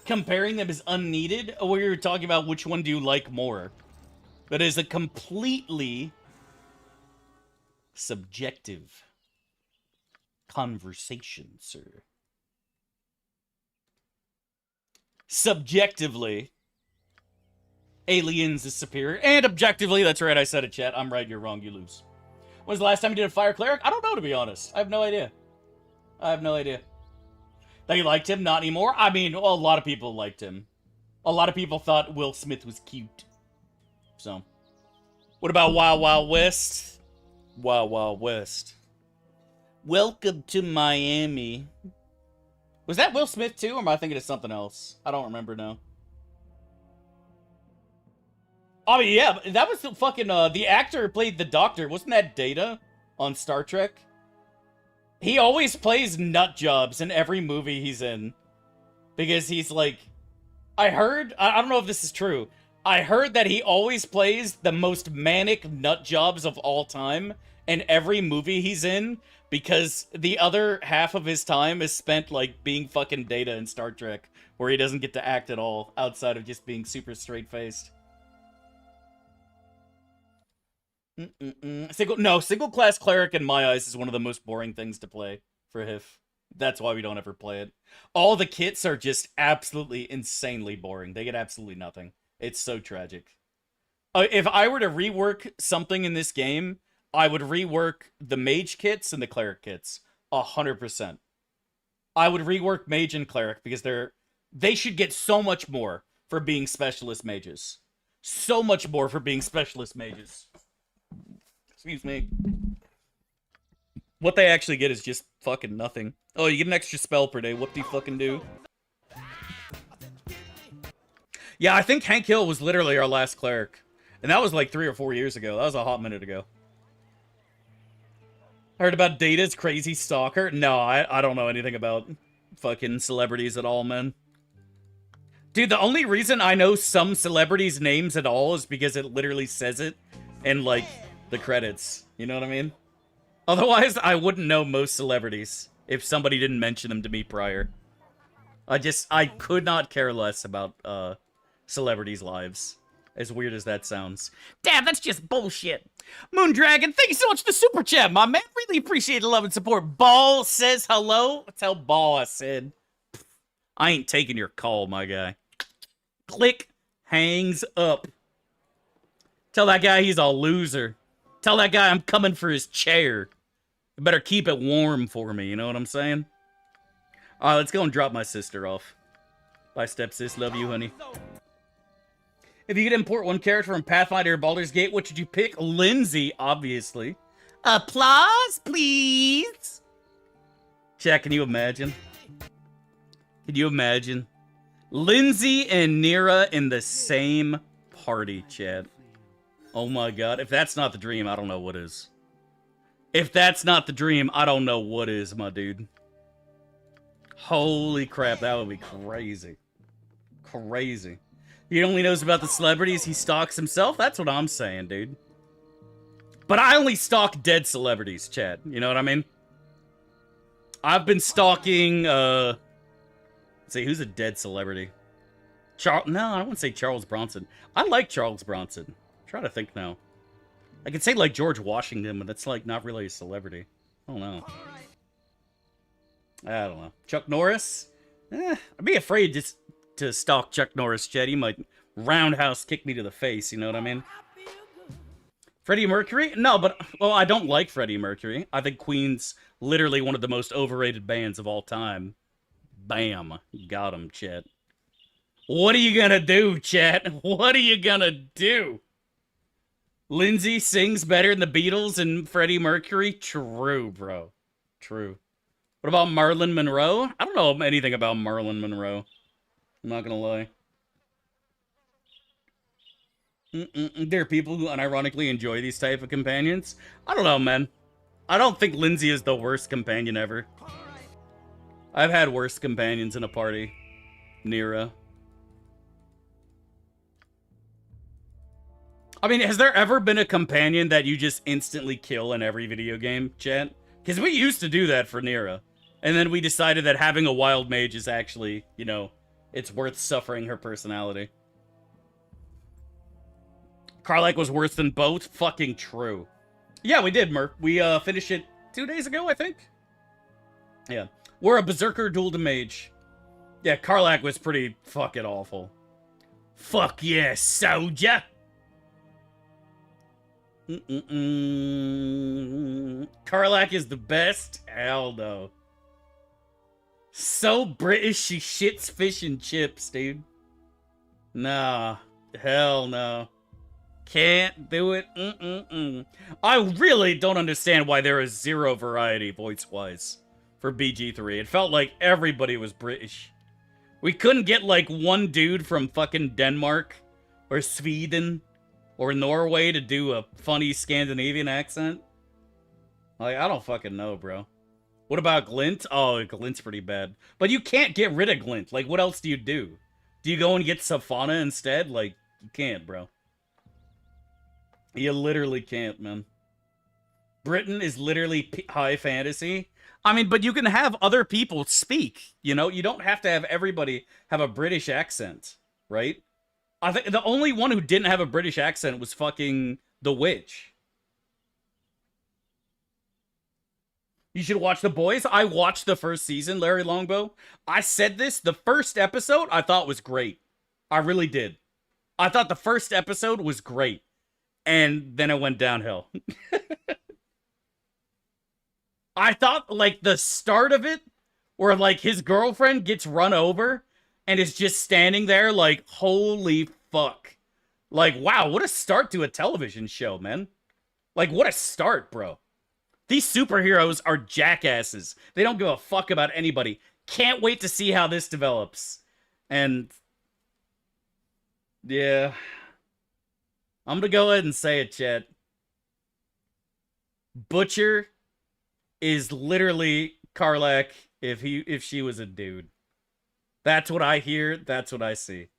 Comparing them is unneeded, or we were talking about which one do you like more? That is a completely subjective conversation, sir. Subjectively, Aliens is superior, and objectively, that's right, I said it, chat. I'm right, you're wrong, you lose. When's the last time you did a Fire Cleric? I don't know, to be honest. I have no idea. They liked him, not anymore. I mean, a lot of people liked him. A lot of people thought Will Smith was cute. So, what about Wild Wild West? Wild Wild West. Welcome to Miami. Was that Will Smith too, or am I thinking of something else? I don't remember now. Oh yeah, that was the fucking, the actor who played the Doctor. Wasn't that Data on Star Trek? He always plays nut jobs in every movie he's in. Because he's like... I don't know if this is true. I heard that he always plays the most manic nut jobs of all time in every movie he's in. Because the other half of his time is spent, like, being fucking Data in Star Trek. Where he doesn't get to act at all, outside of just being super straight-faced. Single class cleric in my eyes is one of the most boring things to play for HIF. That's why we don't ever play it. All the kits are just absolutely insanely boring. They get absolutely nothing. It's so tragic. If I were to rework something in this game, I would rework the mage kits and the cleric kits. 100%. I would rework mage and cleric because they should get so much more for being specialist mages. So much more for being specialist mages. Excuse me. What they actually get is just fucking nothing. Oh, you get an extra spell per day. What do you fucking do? Yeah, I think Hank Hill was literally our last cleric. And that was like 3 or 4 years ago. That was a hot minute ago. Heard about Data's crazy stalker? No, I don't know anything about fucking celebrities at all, man. Dude, the only reason I know some celebrities' names at all is because it literally says it in, like, the credits. You know what I mean? Otherwise, I wouldn't know most celebrities if somebody didn't mention them to me prior. I could not care less about, celebrities' lives. As weird as that sounds. Damn, that's just bullshit. Moondragon, thank you so much for the super chat, my man. Really appreciate the love and support. Ball says hello. Tell Ball I said. I ain't taking your call, my guy. Click. Hangs up. Tell that guy he's a loser. Tell that guy I'm coming for his chair. You better keep it warm for me, you know what I'm saying? Alright, let's go and drop my sister off. Bye, stepsis. Love you, honey. If you could import one character from Pathfinder or Baldur's Gate, what should you pick? Lindsay, obviously. Applause, please! Chat, can you imagine? Can you imagine? Lindsay and Nira in the same party, chat. Oh my god. If that's not the dream, I don't know what is. If that's not the dream, I don't know what is, my dude. Holy crap, that would be crazy. Crazy. He only knows about the celebrities he stalks himself? That's what I'm saying, dude. But I only stalk dead celebrities, chat. You know what I mean? I've been stalking, let's see, who's a dead celebrity? No, I wouldn't say Charles Bronson. I like Charles Bronson. I'm trying to think now. I could say, like, George Washington, but that's, like, not really a celebrity. I don't know. I don't know. Chuck Norris? I'd be afraid just to stalk Chuck Norris, chat. He might roundhouse kick me to the face, you know what I mean? Freddie Mercury? No, but, well, I don't like Freddie Mercury. I think Queen's literally one of the most overrated bands of all time. Bam. Got him, chat. What are you gonna do, chat? What are you gonna do? Lindsay sings better than the Beatles and Freddie Mercury? True, bro. True. What about Marilyn Monroe? I don't know anything about Marilyn Monroe. I'm not gonna lie. There are people who unironically enjoy these type of companions. I don't know, man. I don't think Lindsay is the worst companion ever. I've had worse companions in a party. Nira. I mean, has there ever been a companion that you just instantly kill in every video game, chat? Because we used to do that for Nira. And then we decided that having a wild mage is actually, you know, it's worth suffering her personality. Karlach was worse than both? Fucking true. Yeah, we did, Murph. We finished it 2 days ago, I think. Yeah. We're a Berserker duel to mage. Yeah, Karlach was pretty fucking awful. Fuck yeah, soldier! Karlach is the best? Hell no. So British she shits fish and chips, dude. Nah. Hell no. Can't do it. I really don't understand why there is zero variety voice-wise for BG3. It felt like everybody was British. We couldn't get like one dude from fucking Denmark or Sweden or Norway to do a funny Scandinavian accent. Like, I don't fucking know, bro. What about Glint? Oh, Glint's pretty bad. But you can't get rid of Glint. Like, what else do you do? Do you go and get Safana instead? Like, you can't, bro. You literally can't, man. Britain is literally high fantasy. I mean, but you can have other people speak, you know? You don't have to have everybody have a British accent, right? I think the only one who didn't have a British accent was fucking The Witch. You should watch The Boys. I watched the first season, Larry Longbow. I said this, the first episode I thought was great. I really did. I thought the first episode was great. And then it went downhill. I thought, like, the start of it, where, like, his girlfriend gets run over and is just standing there like, holy fuck. Like, wow, what a start to a television show, man. Like, what a start, bro. These superheroes are jackasses. They don't give a fuck about anybody. Can't wait to see how this develops. And, yeah. I'm gonna go ahead and say it, chat. Butcher is literally Karlach if she was a dude. That's what I hear. That's what I see.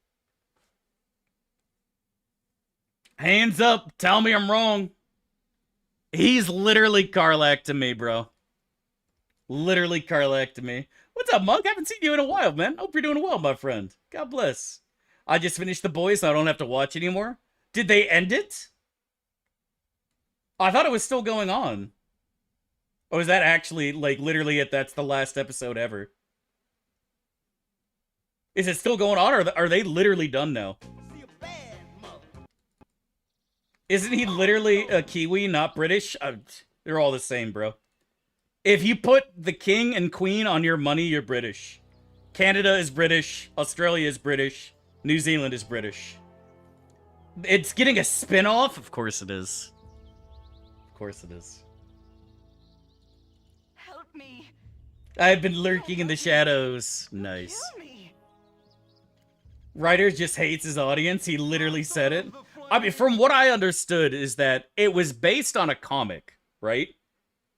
Hands up. Tell me I'm wrong. He's literally Karlach to me, bro. Literally Karlach to me. What's up, Monk? Haven't seen you in a while, man. Hope you're doing well, my friend. God bless. I just finished The Boys, so I don't have to watch anymore. Did they end it? I thought it was still going on. Or is that actually, like, literally that's the last episode ever? Is it still going on, or are they literally done now? Isn't he literally a Kiwi, not British? They're all the same, bro. If you put the king and queen on your money, you're British. Canada is British. Australia is British. New Zealand is British. It's getting a spin-off? Of course it is. Of course it is. Help me. I've been lurking in the shadows. Nice. Writer just hates his audience. He literally said it. I mean, from what I understood is that it was based on a comic, right?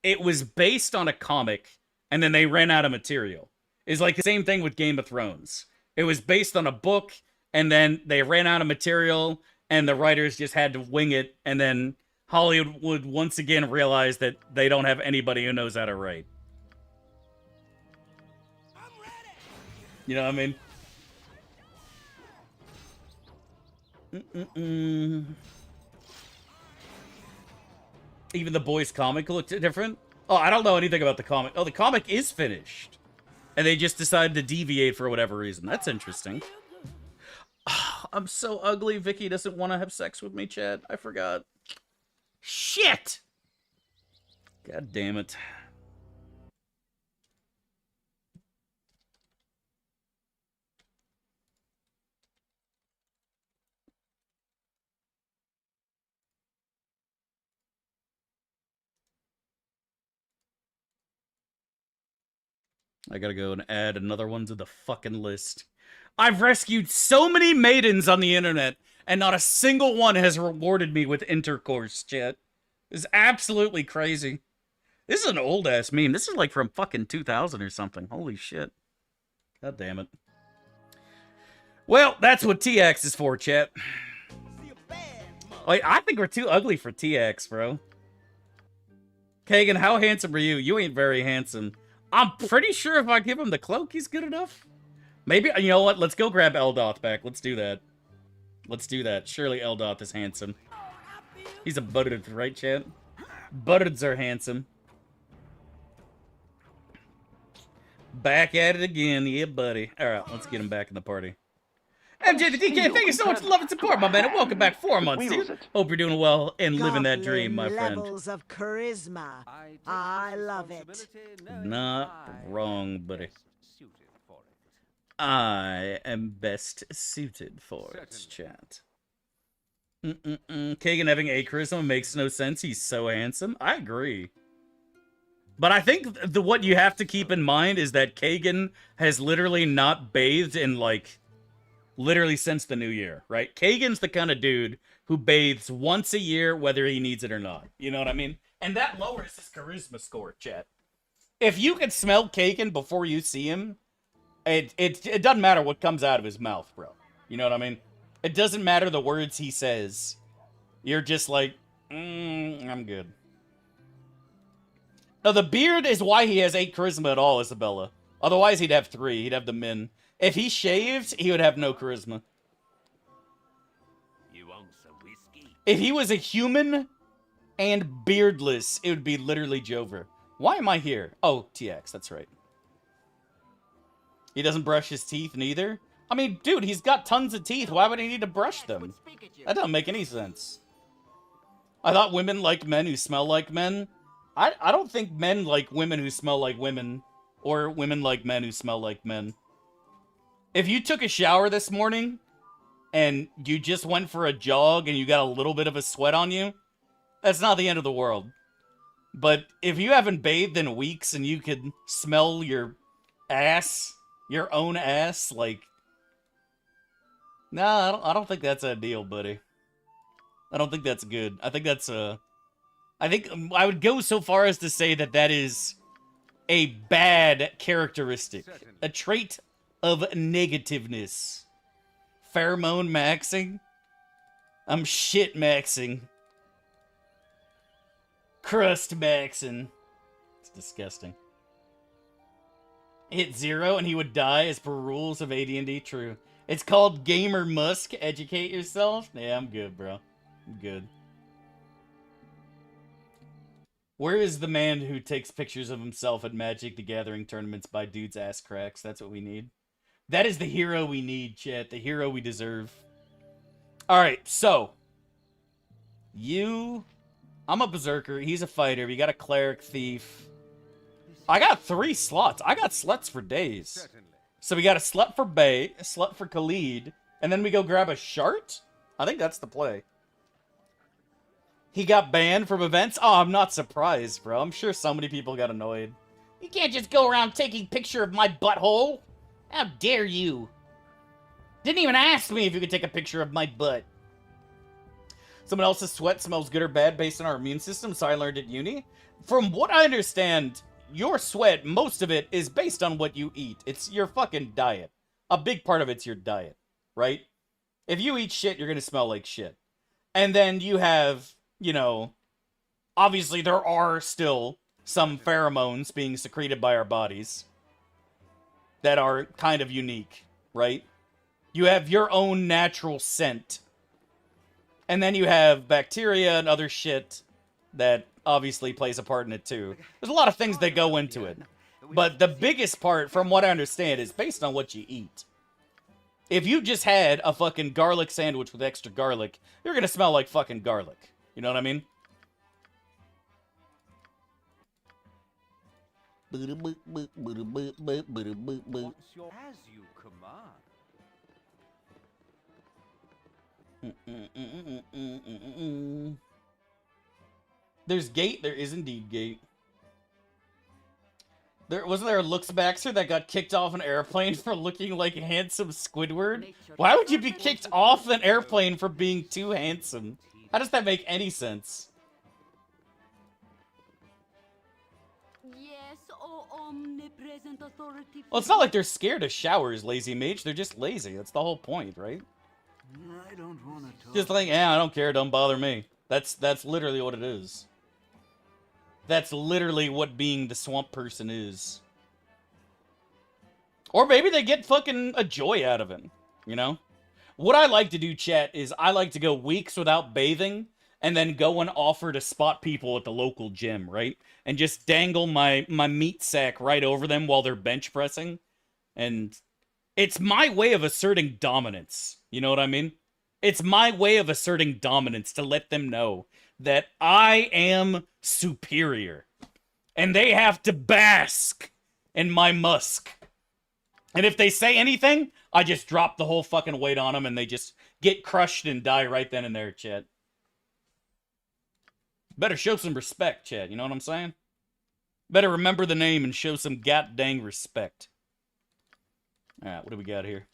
It was based on a comic, and then they ran out of material. It's like the same thing with Game of Thrones. It was based on a book, and then they ran out of material, and the writers just had to wing it, and then Hollywood would once again realize that they don't have anybody who knows how to write. You know what I mean? Even the Boys comic looked different. Oh, I don't know anything about the comic. Oh, the comic is finished. And they just decided to deviate for whatever reason. That's interesting. Oh, I'm so ugly. Vicky doesn't want to have sex with me, Chad. I forgot. Shit! God damn it. I gotta go and add another one to the fucking list. I've rescued so many maidens on the internet, and not a single one has rewarded me with intercourse, chat. It's absolutely crazy. This is an old-ass meme. This is like from fucking 2000 or something. Holy shit. God damn it. Well, that's what TX is for, chat. Like, I think we're too ugly for TX, bro. Kagan, how handsome are you? You ain't very handsome. I'm pretty sure if I give him the cloak, he's good enough. Maybe, you know what? Let's go grab Eldoth back. Let's do that. Let's do that. Surely Eldoth is handsome. He's a budded, right, chat? Buddeds are handsome. Back at it again, yeah, buddy. Alright, let's get him back in the party. MJ the DK, thank you so much for love and support, my man, and welcome back 4 months, dude. Hope you're doing well and living that dream, my friend. Levels of charisma. I love it. Not wrong, buddy. I am best suited for it, chat. Kagan having a charisma makes no sense. He's so handsome. I agree. But I think what you have to keep in mind is that Kagan has literally not bathed in, like, literally since the new year, right? Kagan's the kind of dude who bathes once a year, whether he needs it or not. You know what I mean? And that lowers his charisma score, chat. If you can smell Kagan before you see him, it doesn't matter what comes out of his mouth, bro. You know what I mean? It doesn't matter the words he says. You're just like, I'm good. Now, the beard is why he has 8 charisma at all, Isabella. Otherwise, he'd have 3. He'd have the min. If he shaved, he would have no charisma. You want some whiskey? If he was a human and beardless, it would be literally Jover. Why am I here? Oh, TX, that's right. He doesn't brush his teeth, neither? I mean, dude, he's got tons of teeth. Why would he need to brush them? That doesn't make any sense. I thought women like men who smell like men. I don't think men like women who smell like women. Or women like men who smell like men. If you took a shower this morning and you just went for a jog and you got a little bit of a sweat on you, that's not the end of the world. But if you haven't bathed in weeks and you could smell your ass, your own ass, like... Nah, I don't think that's ideal, buddy. I don't think that's good. I think that's I think I would go so far as to say that that is a bad characteristic. A trait of negativeness. Pheromone maxing? I'm shit maxing. Crust maxing. It's disgusting. Hit 0 and he would die as per rules of AD&D. True. It's called Gamer Musk. Educate yourself. Yeah, I'm good, bro. I'm good. Where is the man who takes pictures of himself at Magic the Gathering tournaments by dudes' ass cracks? That's what we need. That is the hero we need, chat. The hero we deserve. Alright, so. I'm a berserker. He's a fighter. We got a cleric thief. I got 3 slots. I got sluts for days. So we got a slut for Bay, a slut for Khalid, and then we go grab a shart? I think that's the play. He got banned from events? Oh, I'm not surprised, bro. I'm sure so many people got annoyed. You can't just go around taking picture of my butthole. How dare you? Didn't even ask me if you could take a picture of my butt. Someone else's sweat smells good or bad based on our immune system, so I learned at uni. From what I understand, your sweat, most of it, is based on what you eat. It's your fucking diet. A big part of it's your diet, right? If you eat shit, you're gonna smell like shit. And then you have, you know, obviously there are still some pheromones being secreted by our bodies that are kind of unique, right? You have your own natural scent. And then you have bacteria and other shit that obviously plays a part in it too. There's a lot of things that go into it. But the biggest part, from what I understand, is based on what you eat. If you just had a fucking garlic sandwich with extra garlic, you're gonna smell like fucking garlic. You know what I mean? What's your as you command? There's gate. There is indeed gate. Wasn't there a looks-baxter that got kicked off an airplane for looking like a handsome Squidward? Why would you be kicked off an airplane for being too handsome? How does that make any sense? Yes, oh omnipresent authority. Well, it's not like they're scared of showers, lazy mage. They're just lazy. That's the whole point, right? I don't want to talk. Just like, yeah, I don't care, don't bother me. That's literally what it is. That's literally what being the swamp person is. Or maybe they get fucking a joy out of it, you know? What I like to do, chat, is I like to go weeks without bathing and then go and offer to spot people at the local gym, right? And just dangle my meat sack right over them while they're bench pressing. And it's my way of asserting dominance. You know what I mean? It's my way of asserting dominance to let them know that I am superior. And they have to bask in my musk. And if they say anything, I just drop the whole fucking weight on them and they just get crushed and die right then and there, chat. Better show some respect, chat. You know what I'm saying? Better remember the name and show some goddamn respect. Alright, what do we got here?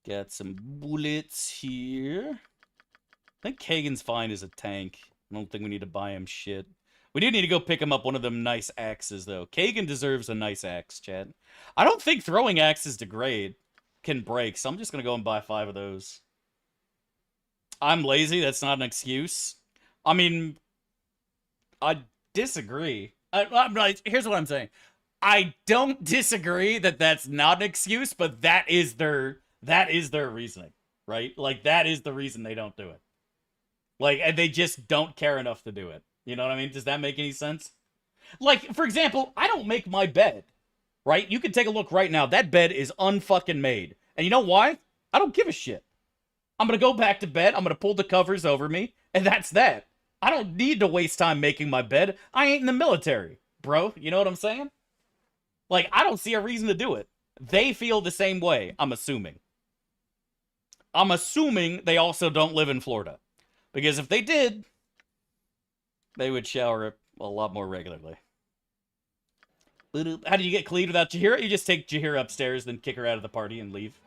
Got some bullets here. I think Kagan's fine as a tank. I don't think we need to buy him shit. We do need to go pick him up one of them nice axes, though. Kagan deserves a nice axe, chat. I don't think throwing axes can break, so I'm just going to go and buy 5 of those. I'm lazy. That's not an excuse. I mean, I disagree. Here's what I'm saying. I don't disagree that that's not an excuse, but that is their reasoning, right? Like, that is the reason they don't do it. Like, and they just don't care enough to do it. You know what I mean? Does that make any sense? Like, for example, I don't make my bed, right? You can take a look right now. That bed is unfucking made. And you know why? I don't give a shit. I'm going to go back to bed. I'm going to pull the covers over me. And that's that. I don't need to waste time making my bed. I ain't in the military, bro. You know what I'm saying? Like, I don't see a reason to do it. They feel the same way, I'm assuming. I'm assuming they also don't live in Florida. Because if they did, they would shower a lot more regularly. How do you get Khalid without Jahira? You just take Jahira upstairs, then kick her out of the party and leave.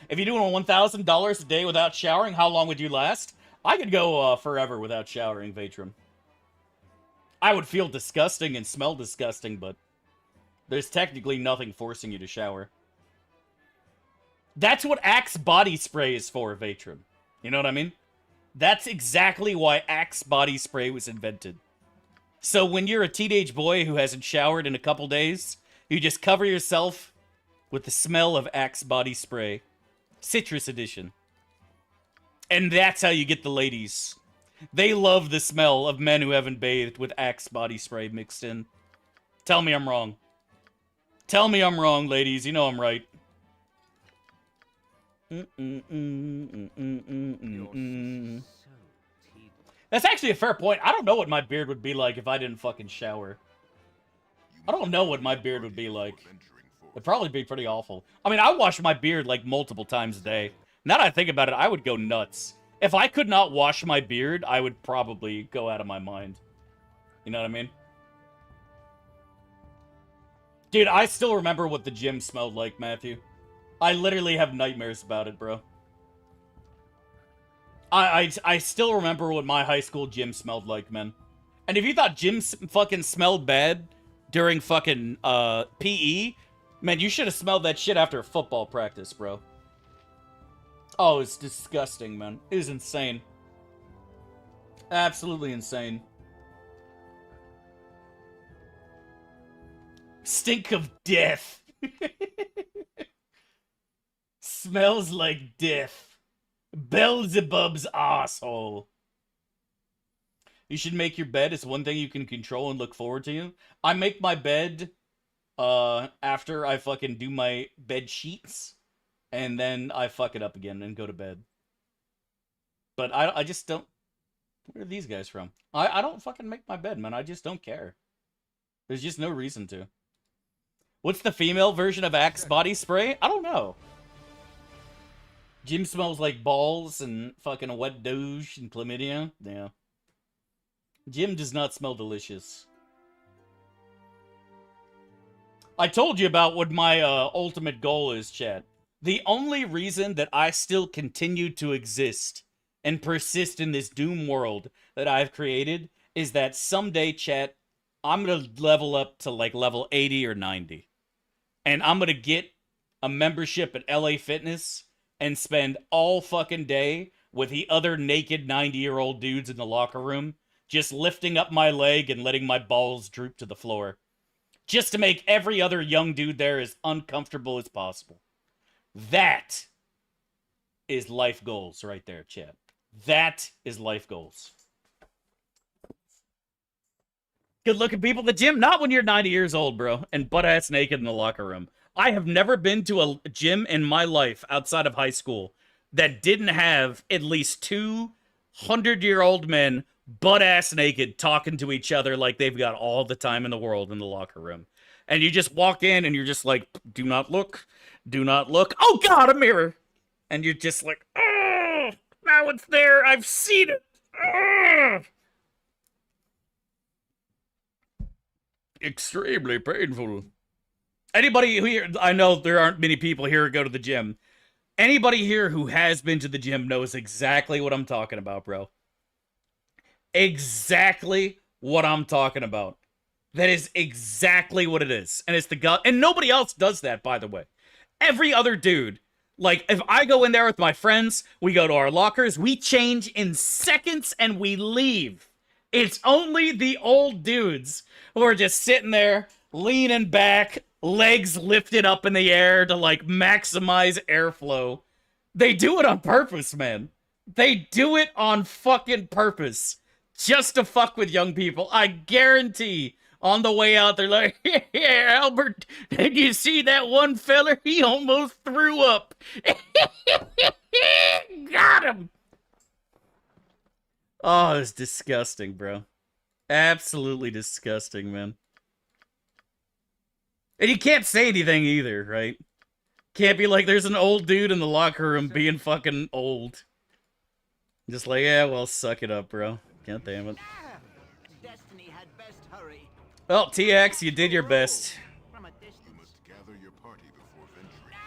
If you're doing $1,000 a day without showering, how long would you last? I could go forever without showering, Vatrum. I would feel disgusting and smell disgusting, but there's technically nothing forcing you to shower. That's what Axe body spray is for, Vatrum. You know what I mean? That's exactly why Axe body spray was invented. So when you're a teenage boy who hasn't showered in a couple days, you just cover yourself with the smell of Axe body spray. Citrus edition. And that's how you get the ladies. They love the smell of men who haven't bathed with Axe body spray mixed in. Tell me I'm wrong. Tell me I'm wrong, ladies. You know I'm right. That's actually a fair point. I don't know what my beard would be like if I didn't fucking shower. I don't know what my beard would be like. It'd probably be pretty awful. I mean, I wash my beard like multiple times a day. Now that I think about it, I would go nuts. If I could not wash my beard, I would probably go out of my mind. You know what I mean? Dude, I still remember what the gym smelled like, Matthew. I literally have nightmares about it, bro. I still remember what my high school gym smelled like, man. And if you thought gyms fucking smelled bad during fucking PE, man, you should have smelled that shit after football practice, bro. Oh, it's disgusting, man. It was insane. Absolutely insane. Stink of death. Smells like death. Beelzebub's asshole. You should make your bed. It's one thing you can control and look forward to. I make my bed after I fucking do my bed sheets, and then I fuck it up again and go to bed. But I just don't... Where are these guys from? I don't fucking make my bed, man. I just don't care. There's just no reason to. What's the female version of Axe body spray? I don't know. Jim smells like balls and fucking a wet douche and chlamydia. Yeah. Jim does not smell delicious. I told you about what my ultimate goal is, chat. The only reason that I still continue to exist and persist in this doom world that I've created is that someday, chat, I'm going to level up to like level 80 or 90. And I'm going to get a membership at LA Fitness, and spend all fucking day with the other naked 90-year-old dudes in the locker room, just lifting up my leg and letting my balls droop to the floor. Just to make every other young dude there as uncomfortable as possible. That is life goals right there, chat. That is life goals. Good looking people at the gym, not when you're 90 years old, bro, and butt ass naked in the locker room. I have never been to a gym in my life outside of high school that didn't have at least 200-year-old men butt ass naked talking to each other like they've got all the time in the world in the locker room. And you just walk in and you're just like, do not look, do not look. Oh God, a mirror. And you're just like, oh, now it's there. I've seen it. Oh. Extremely painful. Anybody here, I know there aren't many people here who go to the gym. Anybody here who has been to the gym knows exactly what I'm talking about, bro. Exactly what I'm talking about. That is exactly what it is. And it's the gut. And nobody else does that, by the way. Every other dude, like, if I go in there with my friends, we go to our lockers, we change in seconds and we leave. It's only the old dudes who are just sitting there, leaning back, legs lifted up in the air to, like, maximize airflow. They do it on purpose, man. They do it on fucking purpose. Just to fuck with young people. I guarantee on the way out, they're like, yeah, Albert, did you see that one feller? He almost threw up. Got him. Oh, it's disgusting, bro. Absolutely disgusting, man. And you can't say anything either, right? Can't be like, there's an old dude in the locker room being fucking old. Just like, yeah, well, suck it up, bro. God damn it. Destiny had best hurry. Well, TX, you did your best. From a distance. You must gather your party before venturing.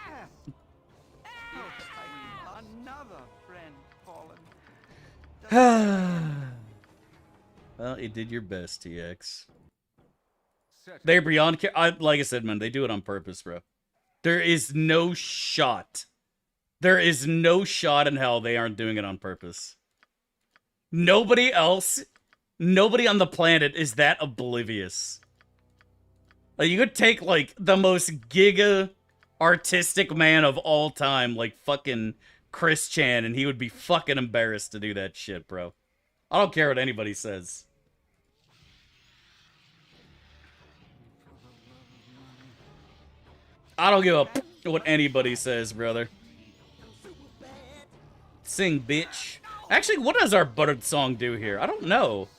Another friend fallen. Well, you did your best, TX. They're beyond care. Like I said, man, they do it on purpose, bro. There is no shot. There is no shot in hell they aren't doing it on purpose. Nobody else, nobody on the planet is that oblivious. Like, you could take, like, the most giga artistic man of all time, like fucking Chris Chan, and he would be fucking embarrassed to do that shit, bro. I don't care what anybody says. I don't give a what anybody says, brother. Sing, bitch. Actually, what does our buttered song do here? I don't know.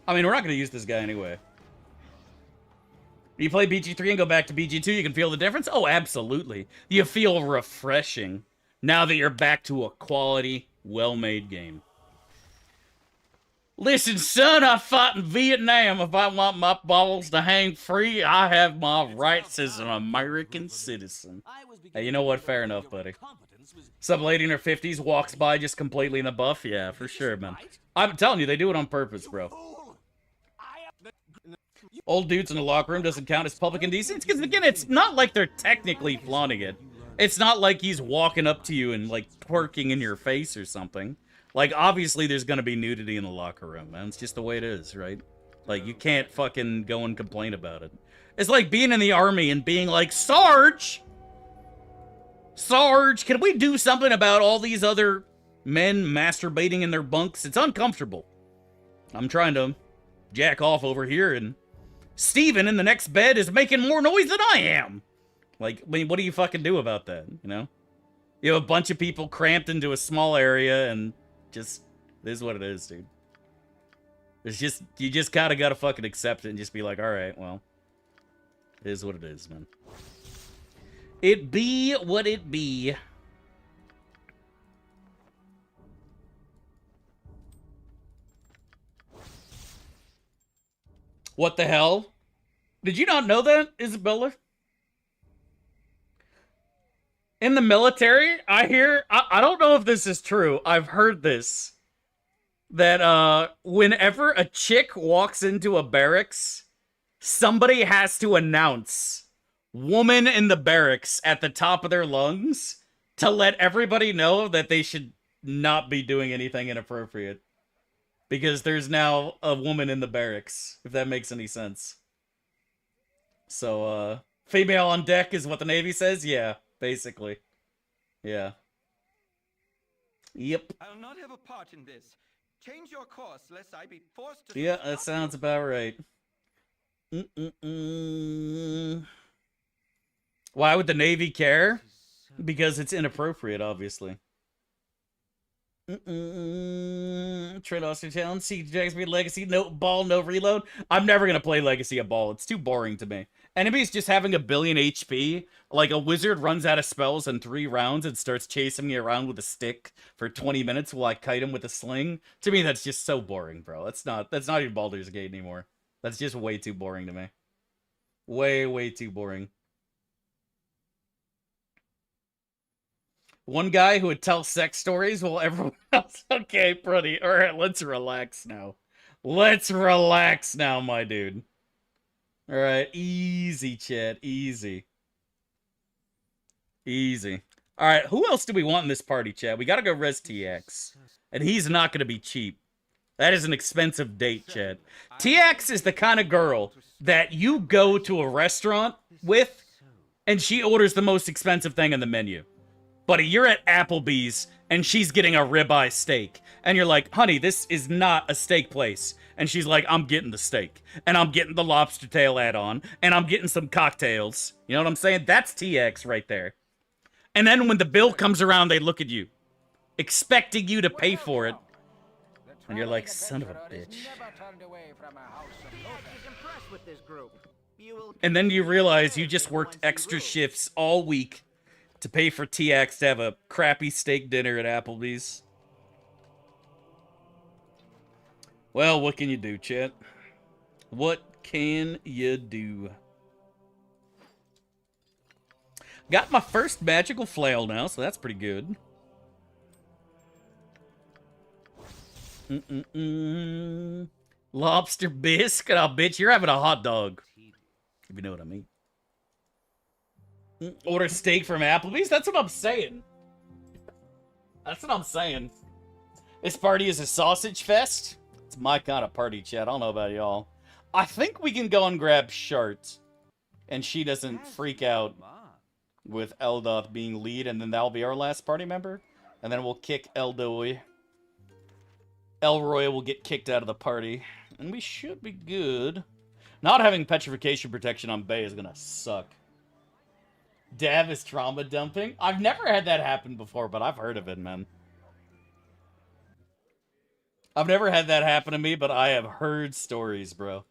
I mean, we're not going to use this guy anyway. You play BG3 and go back to BG2, you can feel the difference? Oh, absolutely. You feel refreshing now that you're back to a quality, well-made game. Listen, son, I fought in Vietnam. If I want my balls to hang free, I have my rights as an American citizen. Hey, you know what? Fair enough, buddy. Some lady in her 50s walks by just completely in the buff. Yeah, for sure, man. I'm telling you, they do it on purpose, bro. Old dudes in the locker room doesn't count as public indecent. Because, again, it's not like they're technically flaunting it. It's not like he's walking up to you and, like, twerking in your face or something. Like, obviously, there's gonna be nudity in the locker room, man. It's just the way it is, right? Like, you can't fucking go and complain about it. It's like being in the army and being like, Sarge! Sarge, can we do something about all these other men masturbating in their bunks? It's uncomfortable. I'm trying to jack off over here, and Steven in the next bed is making more noise than I am! Like, I mean, what do you fucking do about that, you know? You have a bunch of people cramped into a small area, and just, this is what it is, dude. It's just, you just kinda gotta fucking accept it and just be like, alright, well, it is what it is, man. It be what it be. What the hell? Did you not know that, Isabella? In the military, I hear, I don't know if this is true, I've heard this, that whenever a chick walks into a barracks, somebody has to announce woman in the barracks at the top of their lungs to let everybody know that they should not be doing anything inappropriate. Because there's now a woman in the barracks, if that makes any sense. So, female on deck is what the Navy says? Yeah, basically. Yeah. Yep. I'll not have a part in this. Change your course, lest I be forced to... Yeah, that sounds about right. Why would the Navy care? Because it's inappropriate, obviously. Trade Austin Challenge, Siege Jackspeed Legacy, no ball, no reload. I'm never gonna play Legacy at ball. It's too boring to me. Enemies just having 1 billion HP, like a wizard runs out of spells in 3 rounds and starts chasing me around with a stick for 20 minutes while I kite him with a sling. To me, that's just so boring, bro. That's not even Baldur's Gate anymore. That's just way too boring to me. Way too boring. One guy who would tell sex stories while everyone else... Okay, buddy. Alright, let's relax now. Let's relax now, my dude. Alright, easy, chat. Easy. Easy. Alright, who else do we want in this party, chat? We gotta go res TX. And he's not gonna be cheap. That is an expensive date, chat. TX is the kind of girl that you go to a restaurant with, and she orders the most expensive thing on the menu. Buddy, you're at Applebee's, and she's getting a ribeye steak. And you're like, honey, this is not a steak place. And she's like, I'm getting the steak. And I'm getting the lobster tail add-on. And I'm getting some cocktails. You know what I'm saying? That's TX right there. And then when the bill comes around, they look at you, expecting you to pay for it. And you're like, son of a bitch. And then you realize you just worked extra shifts all week to pay for TX to have a crappy steak dinner at Applebee's. Well, what can you do, chat? What can you do? Got my first magical flail now, so that's pretty good. Lobster biscuit? Oh, bitch, you're having a hot dog. If you know what I mean. Order steak from Applebee's? That's what I'm saying. That's what I'm saying. This party is a sausage fest. It's my kind of party, chat. I don't know about y'all. I think we can go and grab Shart. And she doesn't freak out with Eldoth being lead. And then that'll be our last party member. And then we'll kick Eldoy. Elroy will get kicked out of the party. And we should be good. Not having petrification protection on Bay is gonna suck. Dav is trauma dumping? I've never had that happen before, but I've heard of it, man. I've never had that happen to me, but I have heard stories, bro.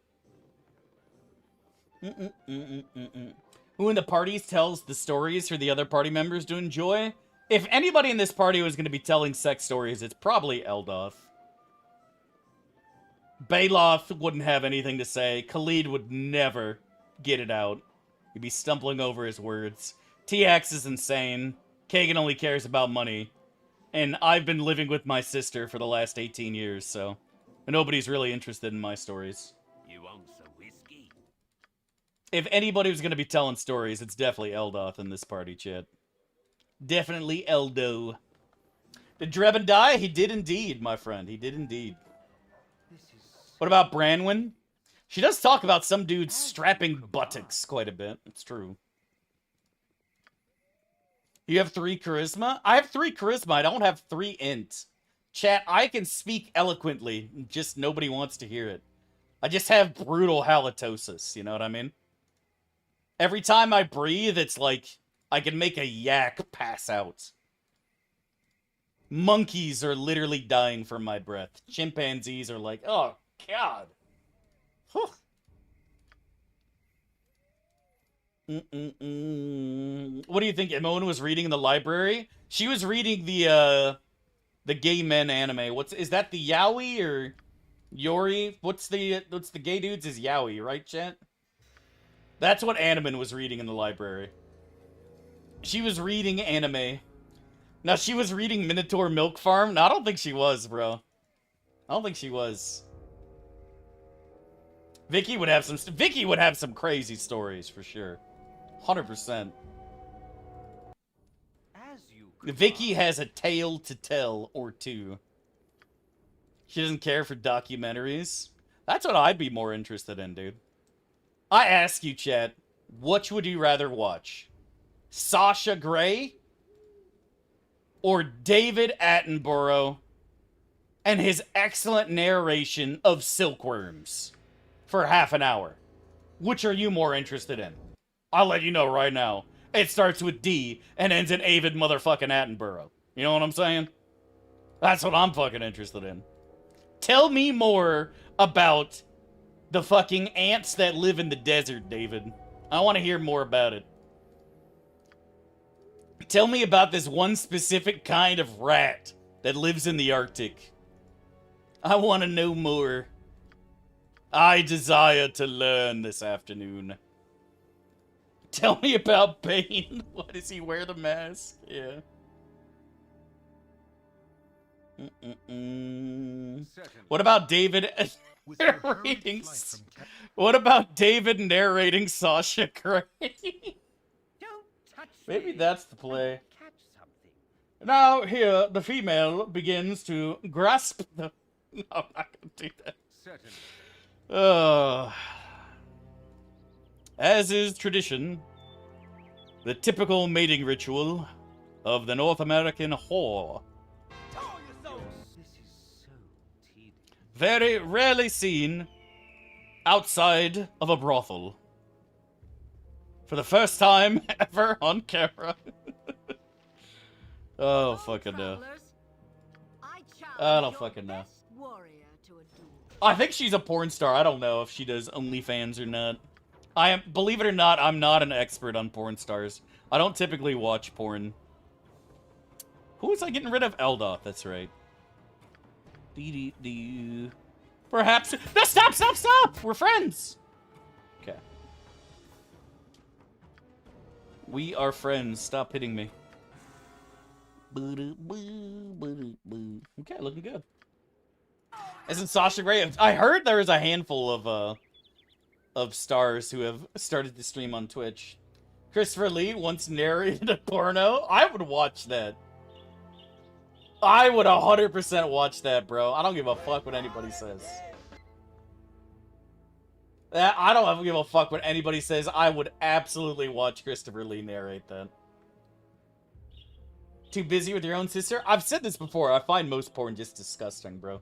Who in the parties tells the stories for the other party members to enjoy? If anybody in this party was going to be telling sex stories, it's probably Eldoth. Baloth wouldn't have anything to say. Khalid would never get it out. He'd be stumbling over his words. TX is insane. Kagan only cares about money. And I've been living with my sister for the last 18 years, so nobody's really interested in my stories. You want some whiskey? If anybody was going to be telling stories, it's definitely Eldoth in this party, chat. Definitely Eldo. Did Drebin die? He did indeed, my friend. He did indeed. What about Branwen? She does talk about some dudes strapping buttocks quite a bit. It's true. You have 3 charisma? I have 3 charisma. I don't have 3 int. Chat, I can speak eloquently. Just nobody wants to hear it. I just have brutal halitosis. You know what I mean? Every time I breathe, it's like I can make a yak pass out. Monkeys are literally dying from my breath. Chimpanzees are like, oh, God. Whew. What do you think? Emone was reading in the library? She was reading the gay men anime. Is that the Yaoi or Yori? What's the gay dudes is Yaoi, right, chat? That's what Animan was reading in the library. She was reading anime. Now, she was reading Minotaur Milk Farm? No, I don't think she was, bro. I don't think she was. Vicky would have some crazy stories, for sure. 100%. As you Vicky has a tale to tell or two. She doesn't care for documentaries. That's what I'd be more interested in, dude. I ask you, chat, which would you rather watch? Sasha Grey or David Attenborough and his excellent narration of Silkworms for half an hour? Which are you more interested in? I'll let you know right now. It starts with D and ends in David motherfucking Attenborough. You know what I'm saying? That's what I'm fucking interested in. Tell me more about the fucking ants that live in the desert, David. I want to hear more about it. Tell me about this one specific kind of rat that lives in the Arctic. I want to know more. I desire to learn this afternoon. Tell me about Bane. Why does he wear the mask? Yeah. What about David narrating? What about David narrating Sasha Grey? Maybe that's the play. Now here, the female begins to grasp the. No, I'm not gonna do that. As is tradition, the typical mating ritual of the North American whore. Very rarely seen outside of a brothel. For the first time ever on camera. Oh, fucking no. I don't fucking know. I think she's a porn star. I don't know if she does OnlyFans or not. Believe it or not, I'm not an expert on porn stars. I don't typically watch porn. Who was I getting rid of? Eldoth, that's right. Perhaps. No, stop! We're friends! Okay. We are friends. Stop hitting me. Okay, looking good. Isn't Sasha Grey? I heard there is a handful of stars who have started to stream on Twitch. Christopher Lee once narrated a porno. I would watch that. I would 100% watch that, bro. I don't give a fuck what anybody says. I don't give a fuck what anybody says. I would absolutely watch Christopher Lee narrate that. Too busy with your own sister? I've said this before. I find most porn just disgusting, bro.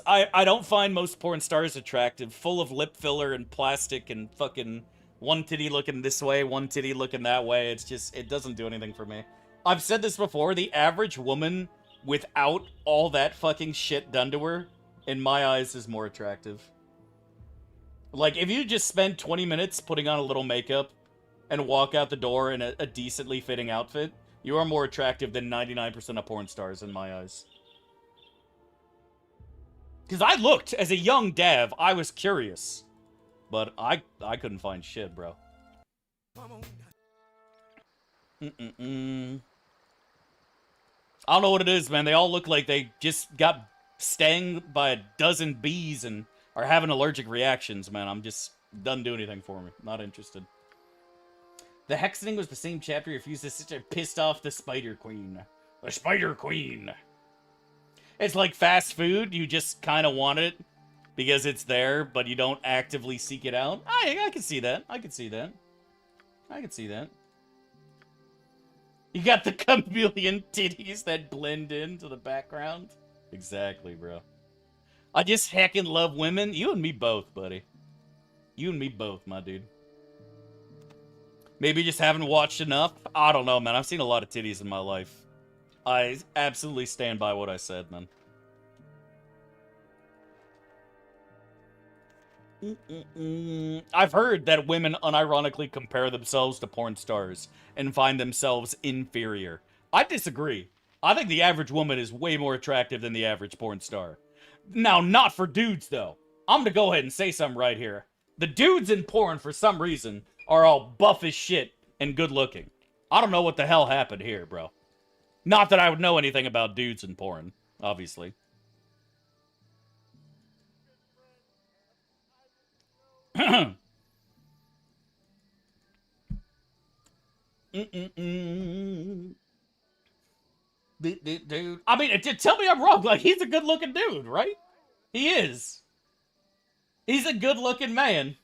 I don't find most porn stars attractive. Full of lip filler and plastic and fucking one titty looking this way, one titty looking that way. It's just, it doesn't do anything for me. I've said this before. The average woman without all that fucking shit done to her, in my eyes, is more attractive. Like, if you just spend 20 minutes putting on a little makeup and walk out the door in a decently fitting outfit, you are more attractive than 99% of porn stars in my eyes. Because I looked, as a young Dav, I was curious. But I couldn't find shit, bro. I don't know what it is, man. They all look like they just got stung by a dozen bees and are having allergic reactions, man. I'm just, doesn't do anything for me. Not interested. The Hexening was the same chapter. Refused to sister, pissed off the Spider Queen. The Spider Queen. It's like fast food. You just kind of want it because it's there, but you don't actively seek it out. I can see that. I can see that. I can see that. You got the chameleon titties that blend into the background. Exactly, bro. I just heckin' love women. You and me both, buddy. You and me both, my dude. Maybe just haven't watched enough. I don't know, man. I've seen a lot of titties in my life. I absolutely stand by what I said, man. I've heard that women unironically compare themselves to porn stars and find themselves inferior. I disagree. I think the average woman is way more attractive than the average porn star. Now, not for dudes, though. I'm gonna go ahead and say something right here. The dudes in porn, for some reason, are all buff as shit and good looking. I don't know what the hell happened here, bro. Not that I would know anything about dudes in porn, obviously. Dude. I mean, tell me I'm wrong. Like, he's a good-looking dude, right? He is. He's a good-looking man.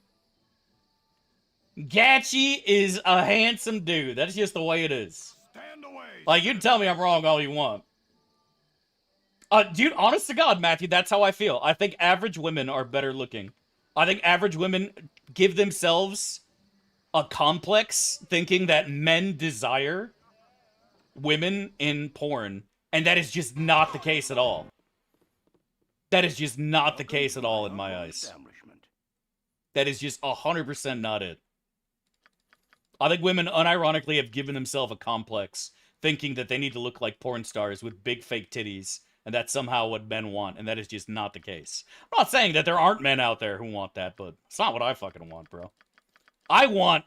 Gatchy is a handsome dude. That's just the way it is. Stand away. Like, you can tell me I'm wrong all you want. Dude, honest to God, Matthew, that's how I feel. I think average women are better looking. I think average women give themselves a complex thinking that men desire women in porn, and that is just not the case at all. That is just not the case at all in my eyes. That is just 100% not it. I think women unironically have given themselves a complex, thinking that they need to look like porn stars with big fake titties, and that's somehow what men want, and that is just not the case. I'm not saying that there aren't men out there who want that, but it's not what I fucking want, bro. I want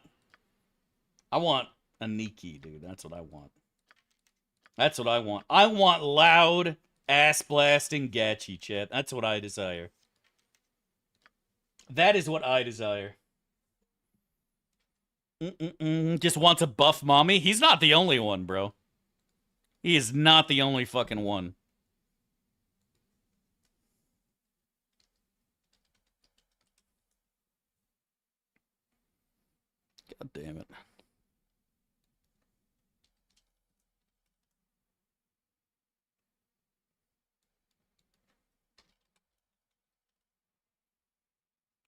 a Nikki, dude. That's what I want. That's what I want. I want loud, ass-blasting Gatchy, chat. That's what I desire. That is what I desire. Just wants a buff mommy? He's not the only one, bro. He is not the only fucking one. God damn it.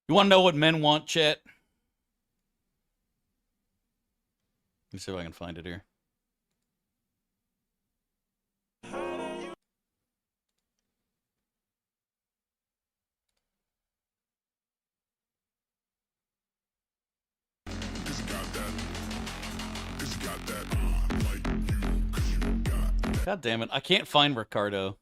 You want to know what men want, chat? Let me see if I can find it here. God damn it. I can't find Ricardo.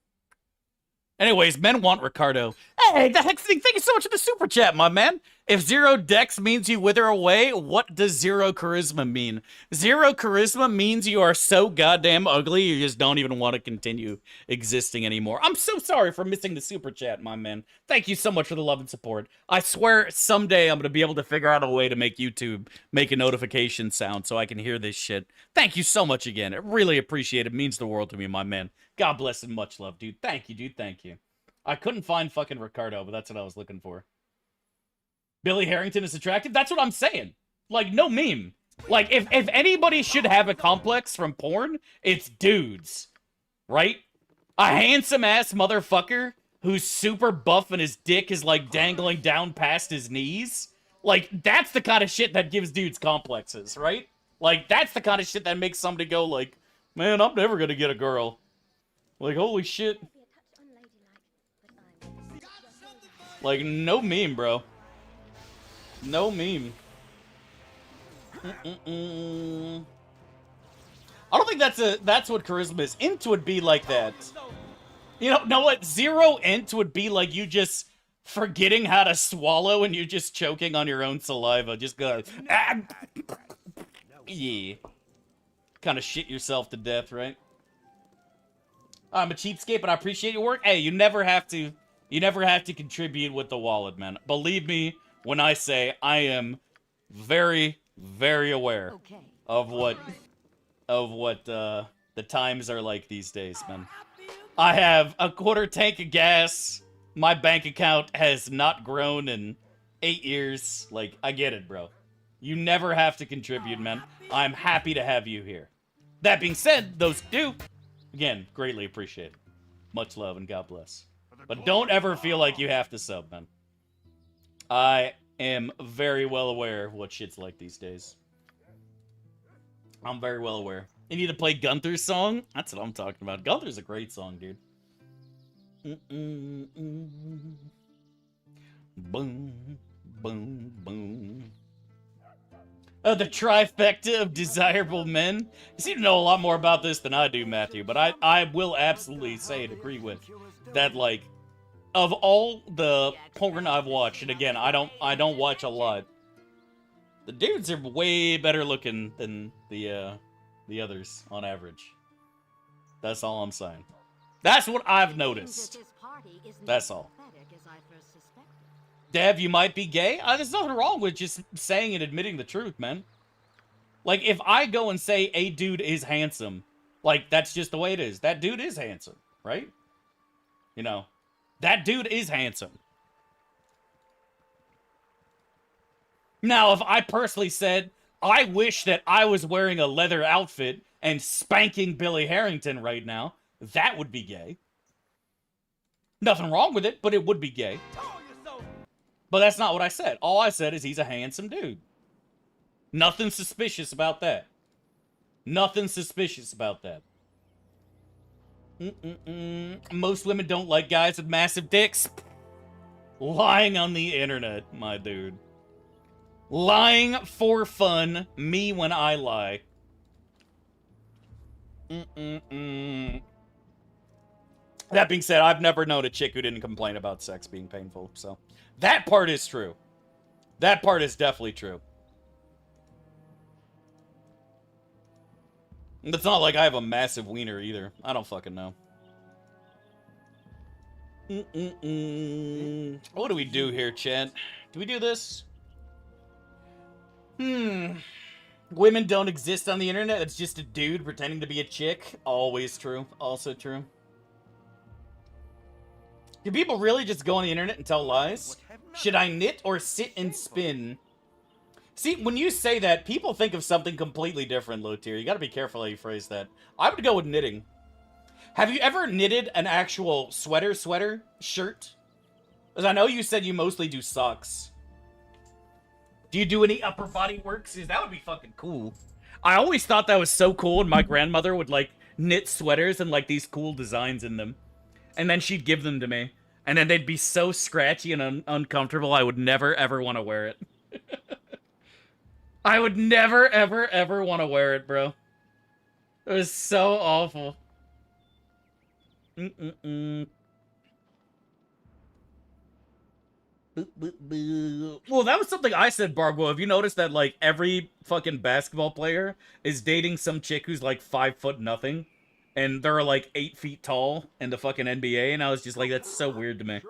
Anyways, men want Ricardo. Hey, the heck thing, thank you so much for the super chat, my man. If 0 dex means you wither away, what does 0 charisma mean? 0 charisma means you are so goddamn ugly, you just don't even want to continue existing anymore. I'm so sorry for missing the super chat, my man. Thank you so much for the love and support. I swear someday I'm going to be able to figure out a way to make YouTube make a notification sound so I can hear this shit. Thank you so much again. I really appreciate it. It means the world to me, my man. God bless and much love, dude. Thank you, dude. Thank you. I couldn't find fucking Ricardo, but that's what I was looking for. Billy Harrington is attractive? That's what I'm saying. Like, no meme. Like, if anybody should have a complex from porn, it's dudes. Right? A handsome-ass motherfucker who's super buff and his dick is, like, dangling down past his knees. Like, that's the kind of shit that gives dudes complexes, right? Like, that's the kind of shit that makes somebody go, like, man, I'm never gonna get a girl. Like, holy shit. Like, no meme, bro. No meme. I don't think that's what charisma is. Int would be like that. You know what? 0 int would be like you just forgetting how to swallow and you just choking on your own saliva. Just go, ah, yeah. Kind of shit yourself to death, right? I'm a cheapskate, but I appreciate your work. Hey, you never have to contribute with the wallet, man. Believe me when I say I am very, very aware of what the times are like these days, man. I have a quarter tank of gas. My bank account has not grown in 8 years. Like, I get it, bro. You never have to contribute, man. I'm happy to have you here. That being said, those do. Again, greatly appreciate it. Much love and God bless. But don't ever feel like you have to sub, man. I am very well aware of what shit's like these days. I'm very well aware. You need to play Gunther's song? That's what I'm talking about. Gunther's a great song, dude. Boom, boom, boom. The trifecta of desirable men. You seem to know a lot more about this than I do, Matthew, but I will absolutely say and agree with that, like, of all the porn I've watched, and again, I don't watch a lot, the dudes are way better looking than the others on average. That's all I'm saying. That's what I've noticed. That's all. Dev, you might be gay? There's nothing wrong with just saying and admitting the truth, man. Like, if I go and say a dude is handsome, like, that's just the way it is. That dude is handsome, right? You know, that dude is handsome. Now, if I personally said, I wish that I was wearing a leather outfit and spanking Billy Harrington right now, that would be gay. Nothing wrong with it, but it would be gay. But that's not what I said. All I said is he's a handsome dude. Nothing suspicious about that. Nothing suspicious about that. Most women don't like guys with massive dicks. Lying on the internet, my dude. Lying for fun. Me when I lie. That being said, I've never known a chick who didn't complain about sex being painful, so... That part is true. That part is definitely true. It's not like I have a massive wiener either. I don't fucking know. What do we do here, chat? Do we do this? Women don't exist on the internet. It's just a dude pretending to be a chick. Always true. Also true. Do people really just go on the internet and tell lies? Should I knit or sit and spin? See, when you say that, people think of something completely different, low tier. You gotta be careful how you phrase that. I would go with knitting. Have you ever knitted an actual sweater shirt? Because I know you said you mostly do socks. Do you do any upper body work? Because that would be fucking cool. I always thought that was so cool, and my grandmother would, like, knit sweaters and, like, these cool designs in them. And then she'd give them to me. And then they'd be so scratchy and uncomfortable, I would never, ever want to wear it. I would never, ever, ever want to wear it, bro. It was so awful. Well, that was something I said, Barbo. Have you noticed that, like, every fucking basketball player is dating some chick who's, like, 5 foot nothing? And they're, like, 8 feet tall in the fucking NBA, and I was just like, that's so weird to me.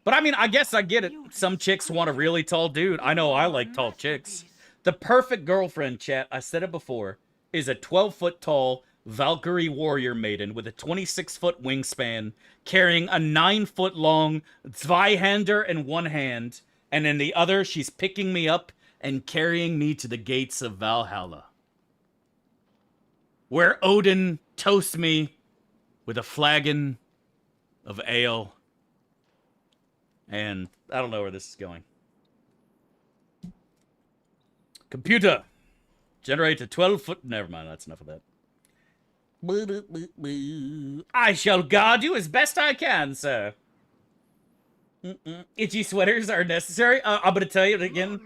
But, I mean, I guess I get it. Some chicks want a really tall dude. I know I like tall chicks. The perfect girlfriend, chat, I said it before, is a 12-foot tall Valkyrie warrior maiden with a 26-foot wingspan, carrying a 9-foot long Zweihander in one hand, and in the other, she's picking me up and carrying me to the gates of Valhalla, where Odin toasts me with a flagon of ale. And I don't know where this is going. Computer, generate a 12-foot... Never mind, that's enough of that. I shall guard you as best I can, sir. Itchy sweaters are necessary. I'm going to tell you again.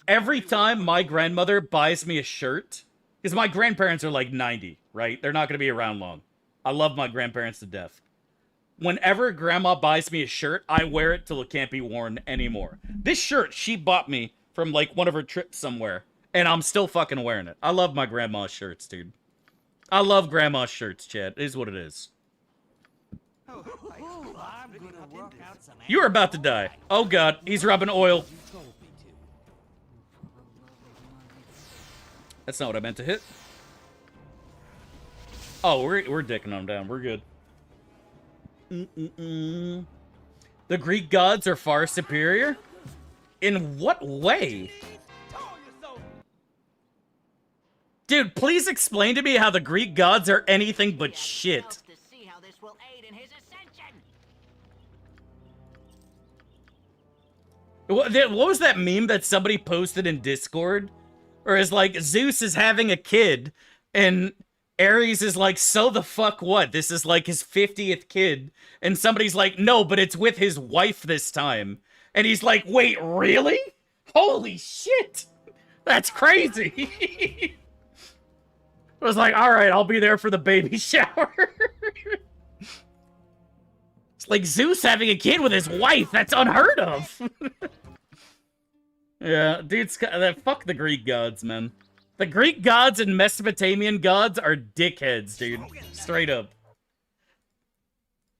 Every time my grandmother buys me a shirt... Because my grandparents are like 90, right? They're not going to be around long. I love my grandparents to death. Whenever grandma buys me a shirt, I wear it till it can't be worn anymore. This shirt she bought me from like one of her trips somewhere. And I'm still fucking wearing it. I love my grandma's shirts, dude. I love grandma's shirts, Chad. It is what it is. You're about to die. Oh god, he's rubbing oil. That's not what I meant to hit. Oh, we're dicking them down. We're good. The Greek gods are far superior? In what way? Dude, please explain to me how the Greek gods are anything but shit. What was that meme that somebody posted in Discord? Or is like, Zeus is having a kid, and Ares is like, so the fuck what? This is like his 50th kid. And somebody's like, no, but it's with his wife this time. And he's like, wait, really? Holy shit! That's crazy! I was like, alright, I'll be there for the baby shower. It's like Zeus having a kid with his wife. That's unheard of. Yeah, dude, fuck the Greek gods, man. The Greek gods and Mesopotamian gods are dickheads, dude. Straight up.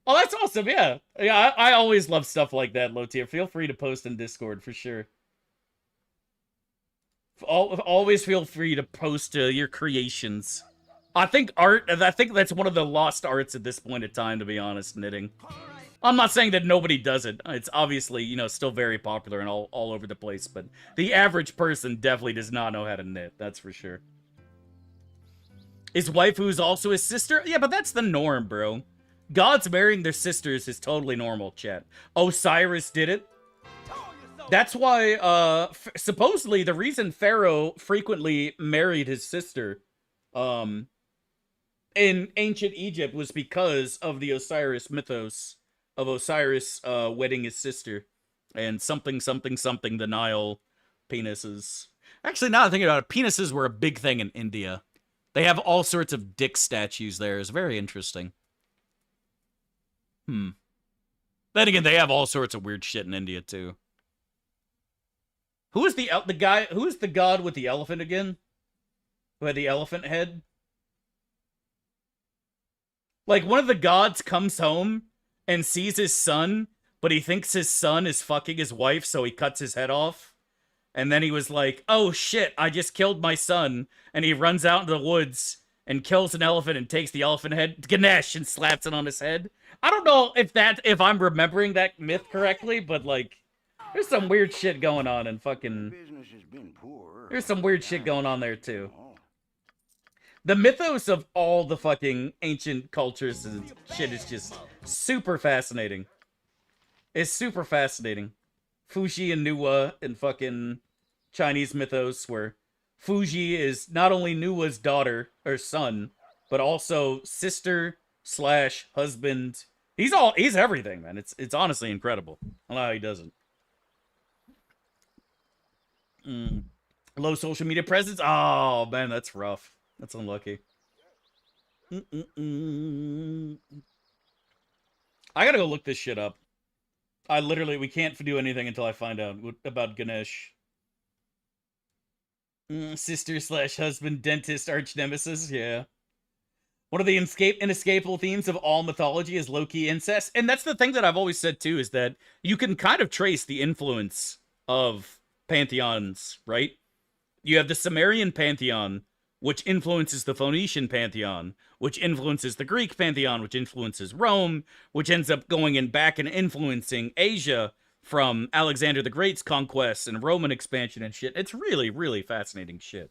Oh, that's awesome, yeah. Yeah, I always love stuff like that, low tier. Feel free to post in Discord, for sure. Always feel free to post your creations. I think that's one of the lost arts at this point in time, to be honest, knitting. I'm not saying that nobody does it. It's obviously, you know, still very popular and all over the place, but the average person definitely does not know how to knit, that's for sure. His wife, who's also his sister? Yeah, but that's the norm, bro. Gods marrying their sisters is totally normal, chat. Osiris did it. That's why, supposedly, the reason Pharaoh frequently married his sister, in ancient Egypt was because of the Osiris mythos of Osiris, wedding his sister. And something, the Nile penises. Actually, now I'm thinking about it, penises were a big thing in India. They have all sorts of dick statues there. It's very interesting. Then again, they have all sorts of weird shit in India, too. Who is the guy? Who is the god with the elephant again? Who had the elephant head? Like, one of the gods comes home and sees his son, but he thinks his son is fucking his wife, so he cuts his head off. And then he was like, oh shit, I just killed my son. And he runs out into the woods and kills an elephant and takes the elephant head, Ganesh, and slaps it on his head. I don't know if I'm remembering that myth correctly, but like, there's some weird shit going on in fucking... There's some weird shit going on there too. The mythos of all the fucking ancient cultures and shit is just super fascinating. It's super fascinating. Fuji and Nuwa in fucking Chinese mythos, where Fuji is not only Nuwa's daughter or son, but also sister / husband. He's everything, man. It's honestly incredible. I don't know how he does it. Low social media presence. Oh man, that's rough. That's unlucky. I gotta go look this shit up. We can't do anything until I find out about Ganesh. Sister / husband, dentist, arch nemesis, yeah. One of the inescapable themes of all mythology is low-key incest. And that's the thing that I've always said, too, is that you can kind of trace the influence of pantheons, right? You have the Sumerian pantheon, which influences the Phoenician pantheon, which influences the Greek pantheon, which influences Rome, which ends up going back and influencing Asia from Alexander the Great's conquests and Roman expansion and shit. It's really, really fascinating shit.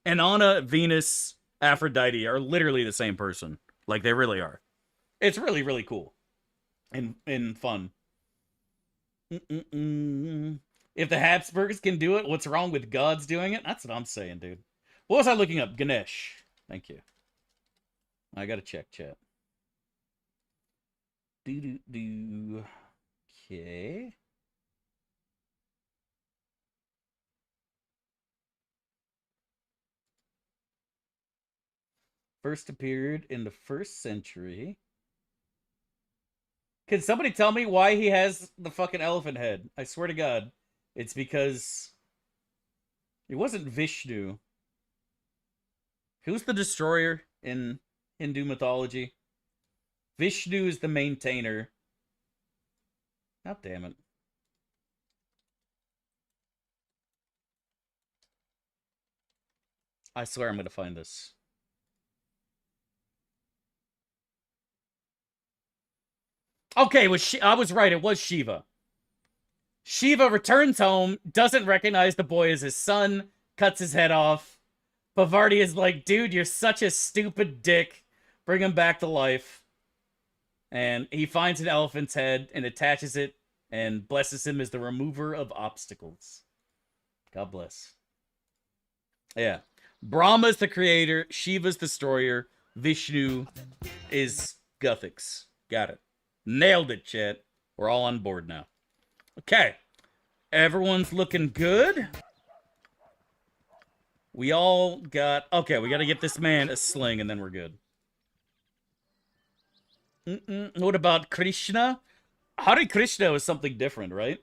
Inanna, Venus, Aphrodite are literally the same person. Like, they really are. It's really, really cool. And fun. If the Habsburgs can do it, what's wrong with gods doing it? That's what I'm saying, dude. What was I looking up? Ganesh. Thank you. I gotta check chat. Okay. First appeared in the 1st century. Can somebody tell me why he has the fucking elephant head? I swear to God. It's because it wasn't Vishnu. Who's the destroyer in Hindu mythology? Vishnu is the maintainer. God damn it. I swear I'm going to find this. Okay, I was right. It was Shiva. Shiva returns home, doesn't recognize the boy as his son, cuts his head off. Bavardi is like, dude, you're such a stupid dick. Bring him back to life. And he finds an elephant's head and attaches it and blesses him as the remover of obstacles. God bless. Yeah. Brahma's the creator. Shiva's the destroyer. Vishnu is Guthix. Got it. Nailed it, chat. We're all on board now. Okay. Everyone's looking good. We all got... Okay, we got to get this man a sling and then we're good. What about Krishna? Hare Krishna was something different, right?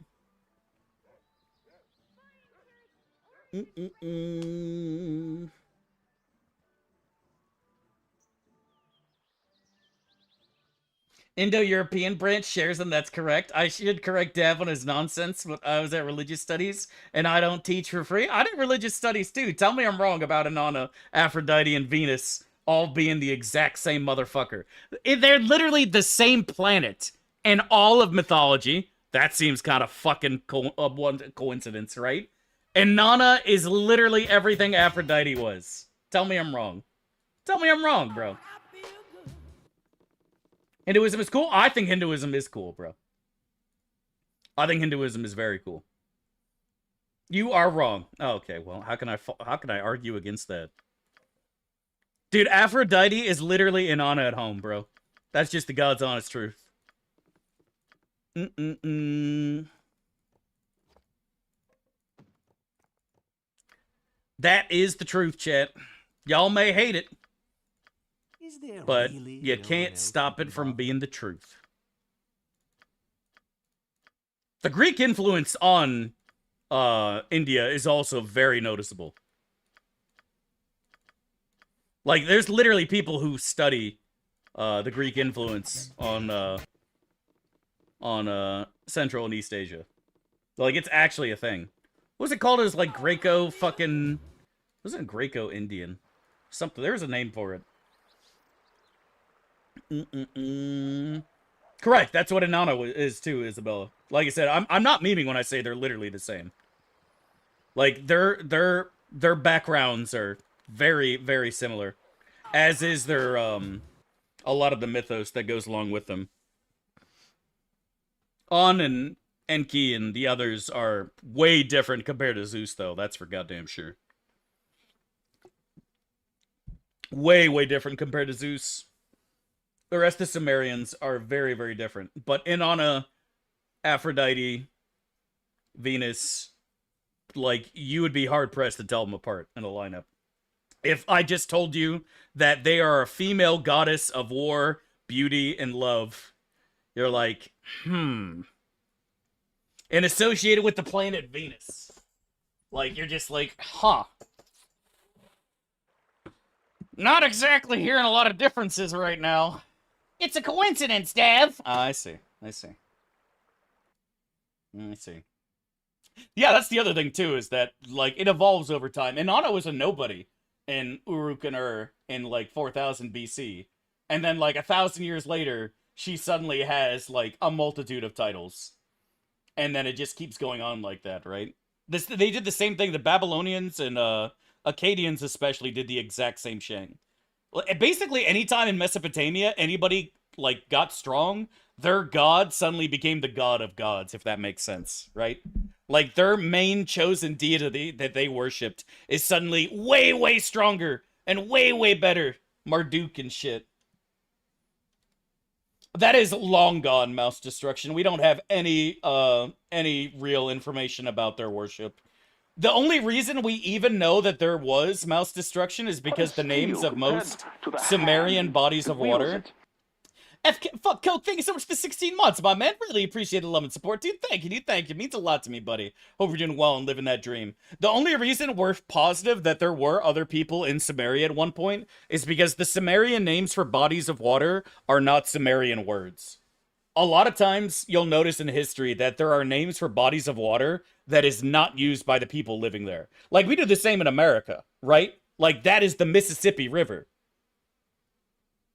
Indo-European branch shares them. That's correct. I should correct Dev on his nonsense when I was at religious studies, and I don't teach for free. I did religious studies too. Tell me I'm wrong about Inanna, Aphrodite, and Venus all being the exact same motherfucker. They're literally the same planet in all of mythology. That seems kind of fucking one coincidence, right? And Nana is literally everything Aphrodite was. Tell me I'm wrong. Tell me I'm wrong, bro. Hinduism is cool? I think Hinduism is cool, bro. I think Hinduism is very cool. You are wrong. Oh, okay, well, how can I argue against that? Dude, Aphrodite is literally Inanna at home, bro. That's just the God's honest truth. That is the truth, chat. Y'all may hate it, but you can't stop it from being the truth. The Greek influence on India is also very noticeable. Like, there's literally people who study the Greek influence on Central and East Asia. Like, it's actually a thing. What was it called? It was like Greco fucking... Wasn't it Greco-Indian? Something. There was a name for it. Correct. That's what Inanna is too, Isabella. Like I said, I'm not memeing when I say they're literally the same. Like, their backgrounds are very, very similar. As is their, a lot of the mythos that goes along with them. On and Enki and the others are way different compared to Zeus, though. That's for goddamn sure. Way, way different compared to Zeus. The rest of the Sumerians are very, very different. But Inanna, Aphrodite, Venus, like, you would be hard-pressed to tell them apart in a lineup. If I just told you that they are a female goddess of war, beauty, and love, you're like, And associated with the planet Venus. Like, you're just like, huh. Not exactly hearing a lot of differences right now. It's a coincidence, Dev. I see. I see. Yeah, that's the other thing, too, is that, like, it evolves over time. Inanna was a nobody in Uruk and Ur in, like, 4000 BC. And then, like, 1,000 years later, she suddenly has, like, a multitude of titles. And then it just keeps going on like that, right? They did the same thing. The Babylonians and Akkadians especially did the exact same thing. Basically, anytime in Mesopotamia, anybody, like, got strong, their god suddenly became the god of gods, if that makes sense, right? Like, their main chosen deity that they worshipped is suddenly way, way stronger and way, way better. Marduk and shit. That is long gone, Mouse Destruction. We don't have any real information about their worship. The only reason we even know that there was Mouse Destruction is because the names of most Sumerian bodies of water... Fuck, Coke, thank you so much for 16 months, my man. Really appreciate the love and support, dude. Thank you, dude. Thank you. It means a lot to me, buddy. Hope you're doing well and living that dream. The only reason we're positive that there were other people in Sumeria at one point is because the Sumerian names for bodies of water are not Sumerian words. A lot of times, you'll notice in history that there are names for bodies of water that is not used by the people living there. Like, we do the same in America, right? Like, that is the Mississippi River.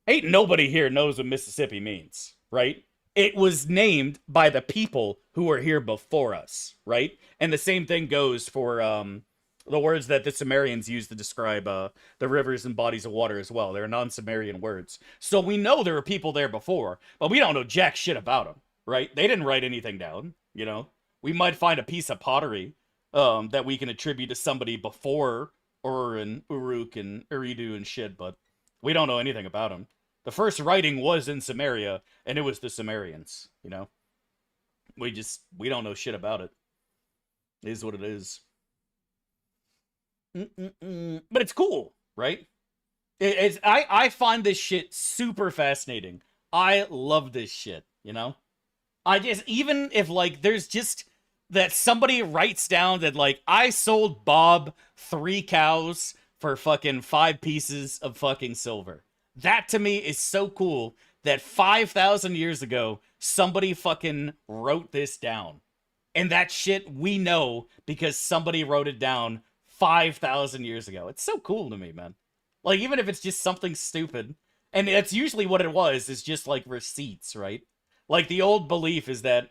Ain't nobody here knows what Mississippi means, right? It was named by the people who were here before us, right? And the same thing goes for the words that the Sumerians used to describe the rivers and bodies of water as well. They're non-Sumerian words. So we know there were people there before, but we don't know jack shit about them, right? They didn't write anything down, you know? We might find a piece of pottery that we can attribute to somebody before Ur and Uruk and Eridu and shit, but we don't know anything about them. The first writing was in Sumeria, and it was the Sumerians, you know? We don't know shit about it. It is what it is. But it's cool, right? I find this shit super fascinating. I love this shit, you know? Even if, like, there's just that somebody writes down that, like, I sold Bob 3 cows for fucking 5 pieces of fucking silver. That, to me, is so cool that 5,000 years ago, somebody fucking wrote this down. And that shit we know because somebody wrote it down 5,000 years ago. It's so cool to me, man. Like, even if it's just something stupid. And that's usually what it was, is just, like, receipts, right? Like, the old belief is that,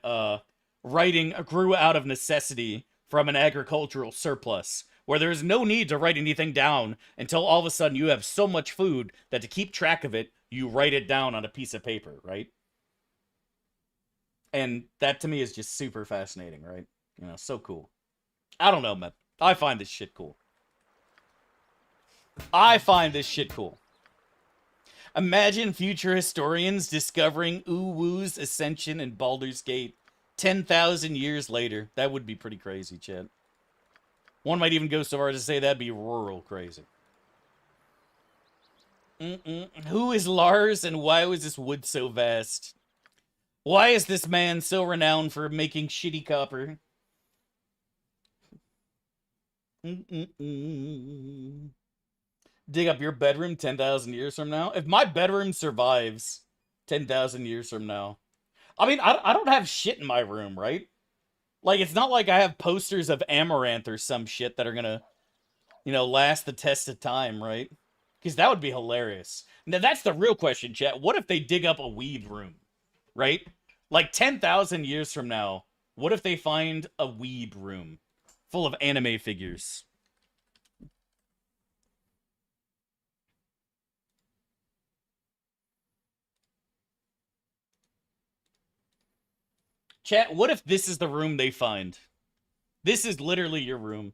writing grew out of necessity from an agricultural surplus, where there's no need to write anything down until all of a sudden you have so much food that to keep track of it, you write it down on a piece of paper, right? And that to me is just super fascinating, right? You know, so cool. I don't know, man. I find this shit cool. I find this shit cool. Imagine future historians discovering Uwu's Ascension and Baldur's Gate 10,000 years later. That would be pretty crazy, Chad. One might even go so far as to say that'd be rural crazy. Who is Lars and why was this wood so vast? Why is this man so renowned for making shitty copper? Dig up your bedroom 10,000 years from now? If my bedroom survives 10,000 years from now... I mean, I don't have shit in my room, right? Like, it's not like I have posters of Amaranth or some shit that are gonna, you know, last the test of time, right? Because that would be hilarious. Now, that's the real question, chat. What if they dig up a weed room, right? Like, 10,000 years from now, what if they find a weed room full of anime figures? Chat, what if this is the room they find? This is literally your room.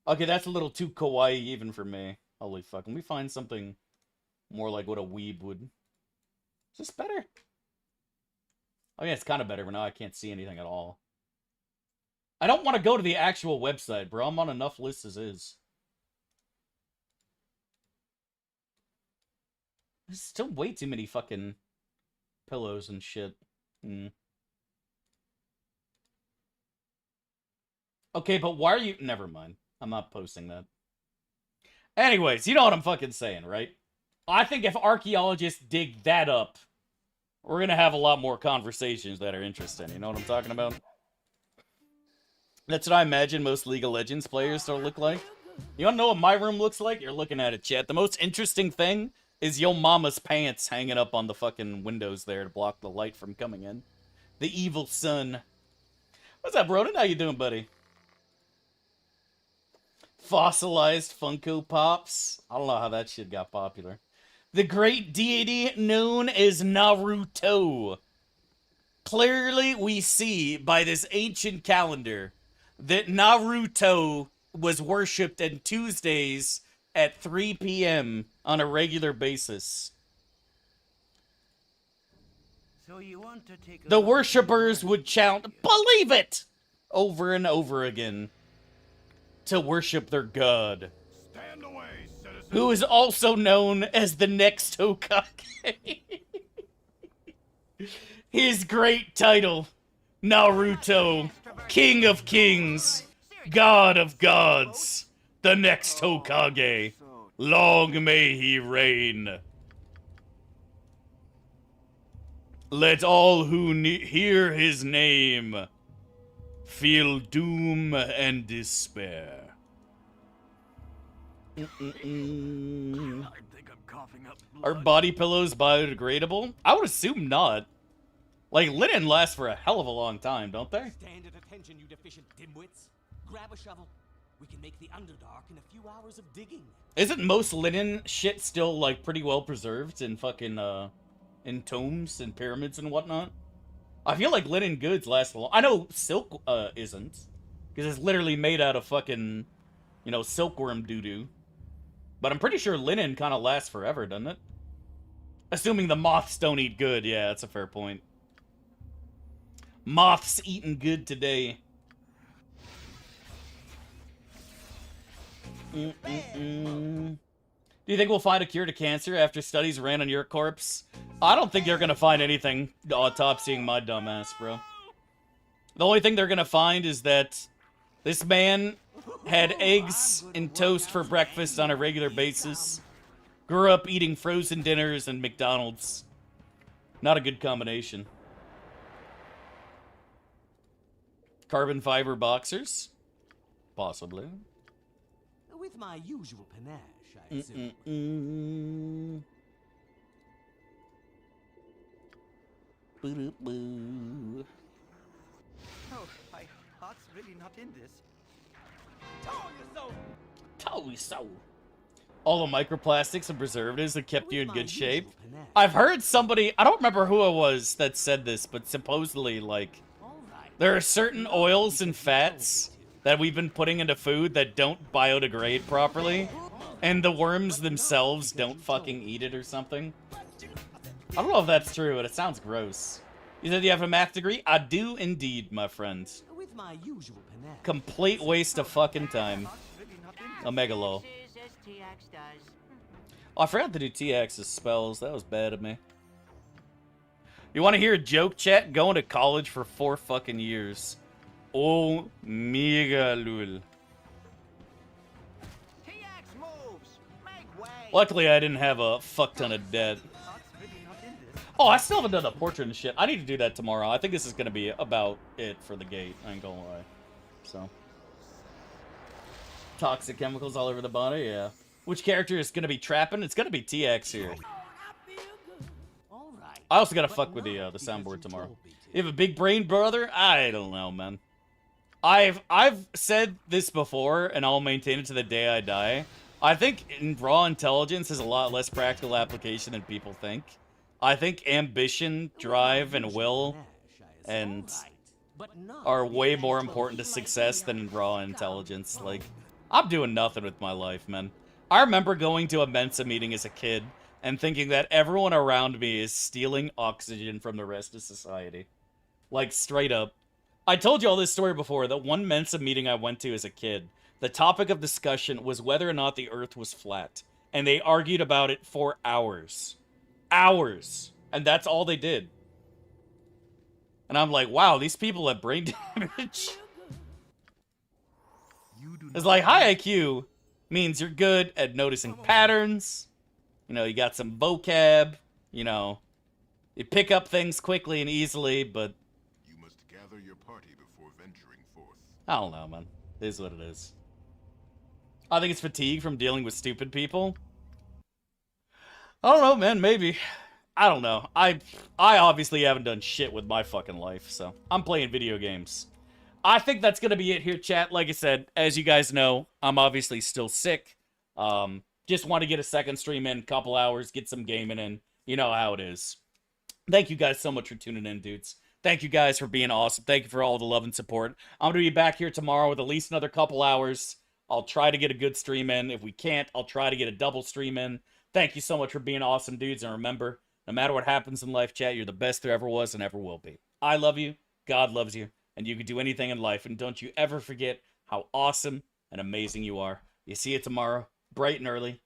Okay, that's a little too kawaii even for me. Holy fuck. Can we find something more like what a weeb would... Is this better? Oh yeah, it's kind of better, but now I can't see anything at all. I don't want to go to the actual website, bro. I'm on enough lists as is. There's still way too many fucking pillows and shit. Okay, but why are you... Never mind. I'm not posting that. Anyways, you know what I'm fucking saying, right? I think if archaeologists dig that up, we're gonna have a lot more conversations that are interesting. You know what I'm talking about? That's what I imagine most League of Legends players will look like. You wanna know what my room looks like? You're looking at it, chat. The most interesting thing is yo mama's pants hanging up on the fucking windows there to block the light from coming in. The evil sun. What's up, Ronan? How you doing, buddy? Fossilized Funko Pops. I don't know how that shit got popular. The great deity known as Naruto. Clearly, we see by this ancient calendar that Naruto was worshipped on Tuesdays at 3 p.m. on a regular basis. So you want to take The worshippers would chant, "Believe it!" over and over again to worship their god. Stand away, citizen. Who is also known as the next Hokage. His great title, Naruto, King of Kings, God of Gods, the next Hokage. Long may he reign. Let all who hear his name feel doom and despair. I think I'm coughing up blood. Are body pillows biodegradable? I would assume not. Like, linen lasts for a hell of a long time, don't they? Stand at attention, you deficient dimwits. Grab a shovel. We can make the Underdark in a few hours of digging. Isn't most linen shit still, like, pretty well preserved in fucking, in tombs and pyramids and whatnot? I feel like linen goods last a long... I know silk, isn't. Because it's literally made out of fucking, you know, silkworm doo-doo. But I'm pretty sure linen kind of lasts forever, doesn't it? Assuming the moths don't eat good. Yeah, that's a fair point. Moths eating good today. Do you think we'll find a cure to cancer after studies ran on your corpse? I don't think they're gonna find anything autopsying my dumbass, bro. The only thing they're gonna find is that this man had eggs and toast for breakfast on a regular basis, grew up eating frozen dinners and McDonald's, Not a good combination. Carbon fiber boxers? Possibly. With my usual panache, I assume. Boo-doo-boo. Oh, my heart's really not in this. Told you so! Told you so. All the microplastics and preservatives that kept you in good shape. I've heard somebody, I don't remember who it was that said this, but supposedly, like, there are certain oils and fats that we've been putting into food that don't biodegrade properly, and the worms themselves don't fucking eat it or something. I don't know if that's true, but it sounds gross. You said you have a math degree? I do indeed, my friend. With my usual panache. Complete waste of fucking time. Omega lol. Oh, I forgot to do TX's spells. That was bad of me. You want to hear a joke, chat? Going to college for 4 fucking years. Oh, mega lul. Luckily, I didn't have a fuck ton of debt. Oh, I still haven't done the portrait and shit. I need to do that tomorrow. I think this is going to be about it for the gate. I ain't gonna lie. So. Toxic chemicals all over the body, yeah. Which character is going to be trapping? It's going to be TX here. I also got to fuck with the soundboard tomorrow. You have a big brain, brother? I don't know, man. I've said this before, and I'll maintain it to the day I die. I think raw intelligence has a lot less practical application than people think. I think ambition, drive, and will and are way more important to success than raw intelligence. Like, I'm doing nothing with my life, man. I remember going to a Mensa meeting as a kid and thinking that everyone around me is stealing oxygen from the rest of society. Like, straight up. I told you all this story before, that one Mensa meeting I went to as a kid, the topic of discussion was whether or not the Earth was flat. And they argued about it for hours. Hours. And that's all they did. And I'm like, wow, these people have brain damage. It's like, high IQ means you're good at noticing patterns. You know, you got some vocab. You know, you pick up things quickly and easily, but... You must gather your party before venturing forth. I don't know, man. It is what it is. I think it's fatigue from dealing with stupid people. I don't know, man. Maybe. I don't know. I obviously haven't done shit with my fucking life, so I'm playing video games. I think that's going to be it here, chat. Like I said, as you guys know, I'm obviously still sick. Just want to get a second stream in, couple hours, get some gaming in. You know how it is. Thank you guys so much for tuning in, dudes. Thank you guys for being awesome. Thank you for all the love and support. I'm going to be back here tomorrow with at least another couple hours. I'll try to get a good stream in. If we can't, I'll try to get a double stream in. Thank you so much for being awesome, dudes. And remember, no matter what happens in life, chat, you're the best there ever was and ever will be. I love you. God loves you. And you can do anything in life. And don't you ever forget how awesome and amazing you are. You see it tomorrow, bright and early.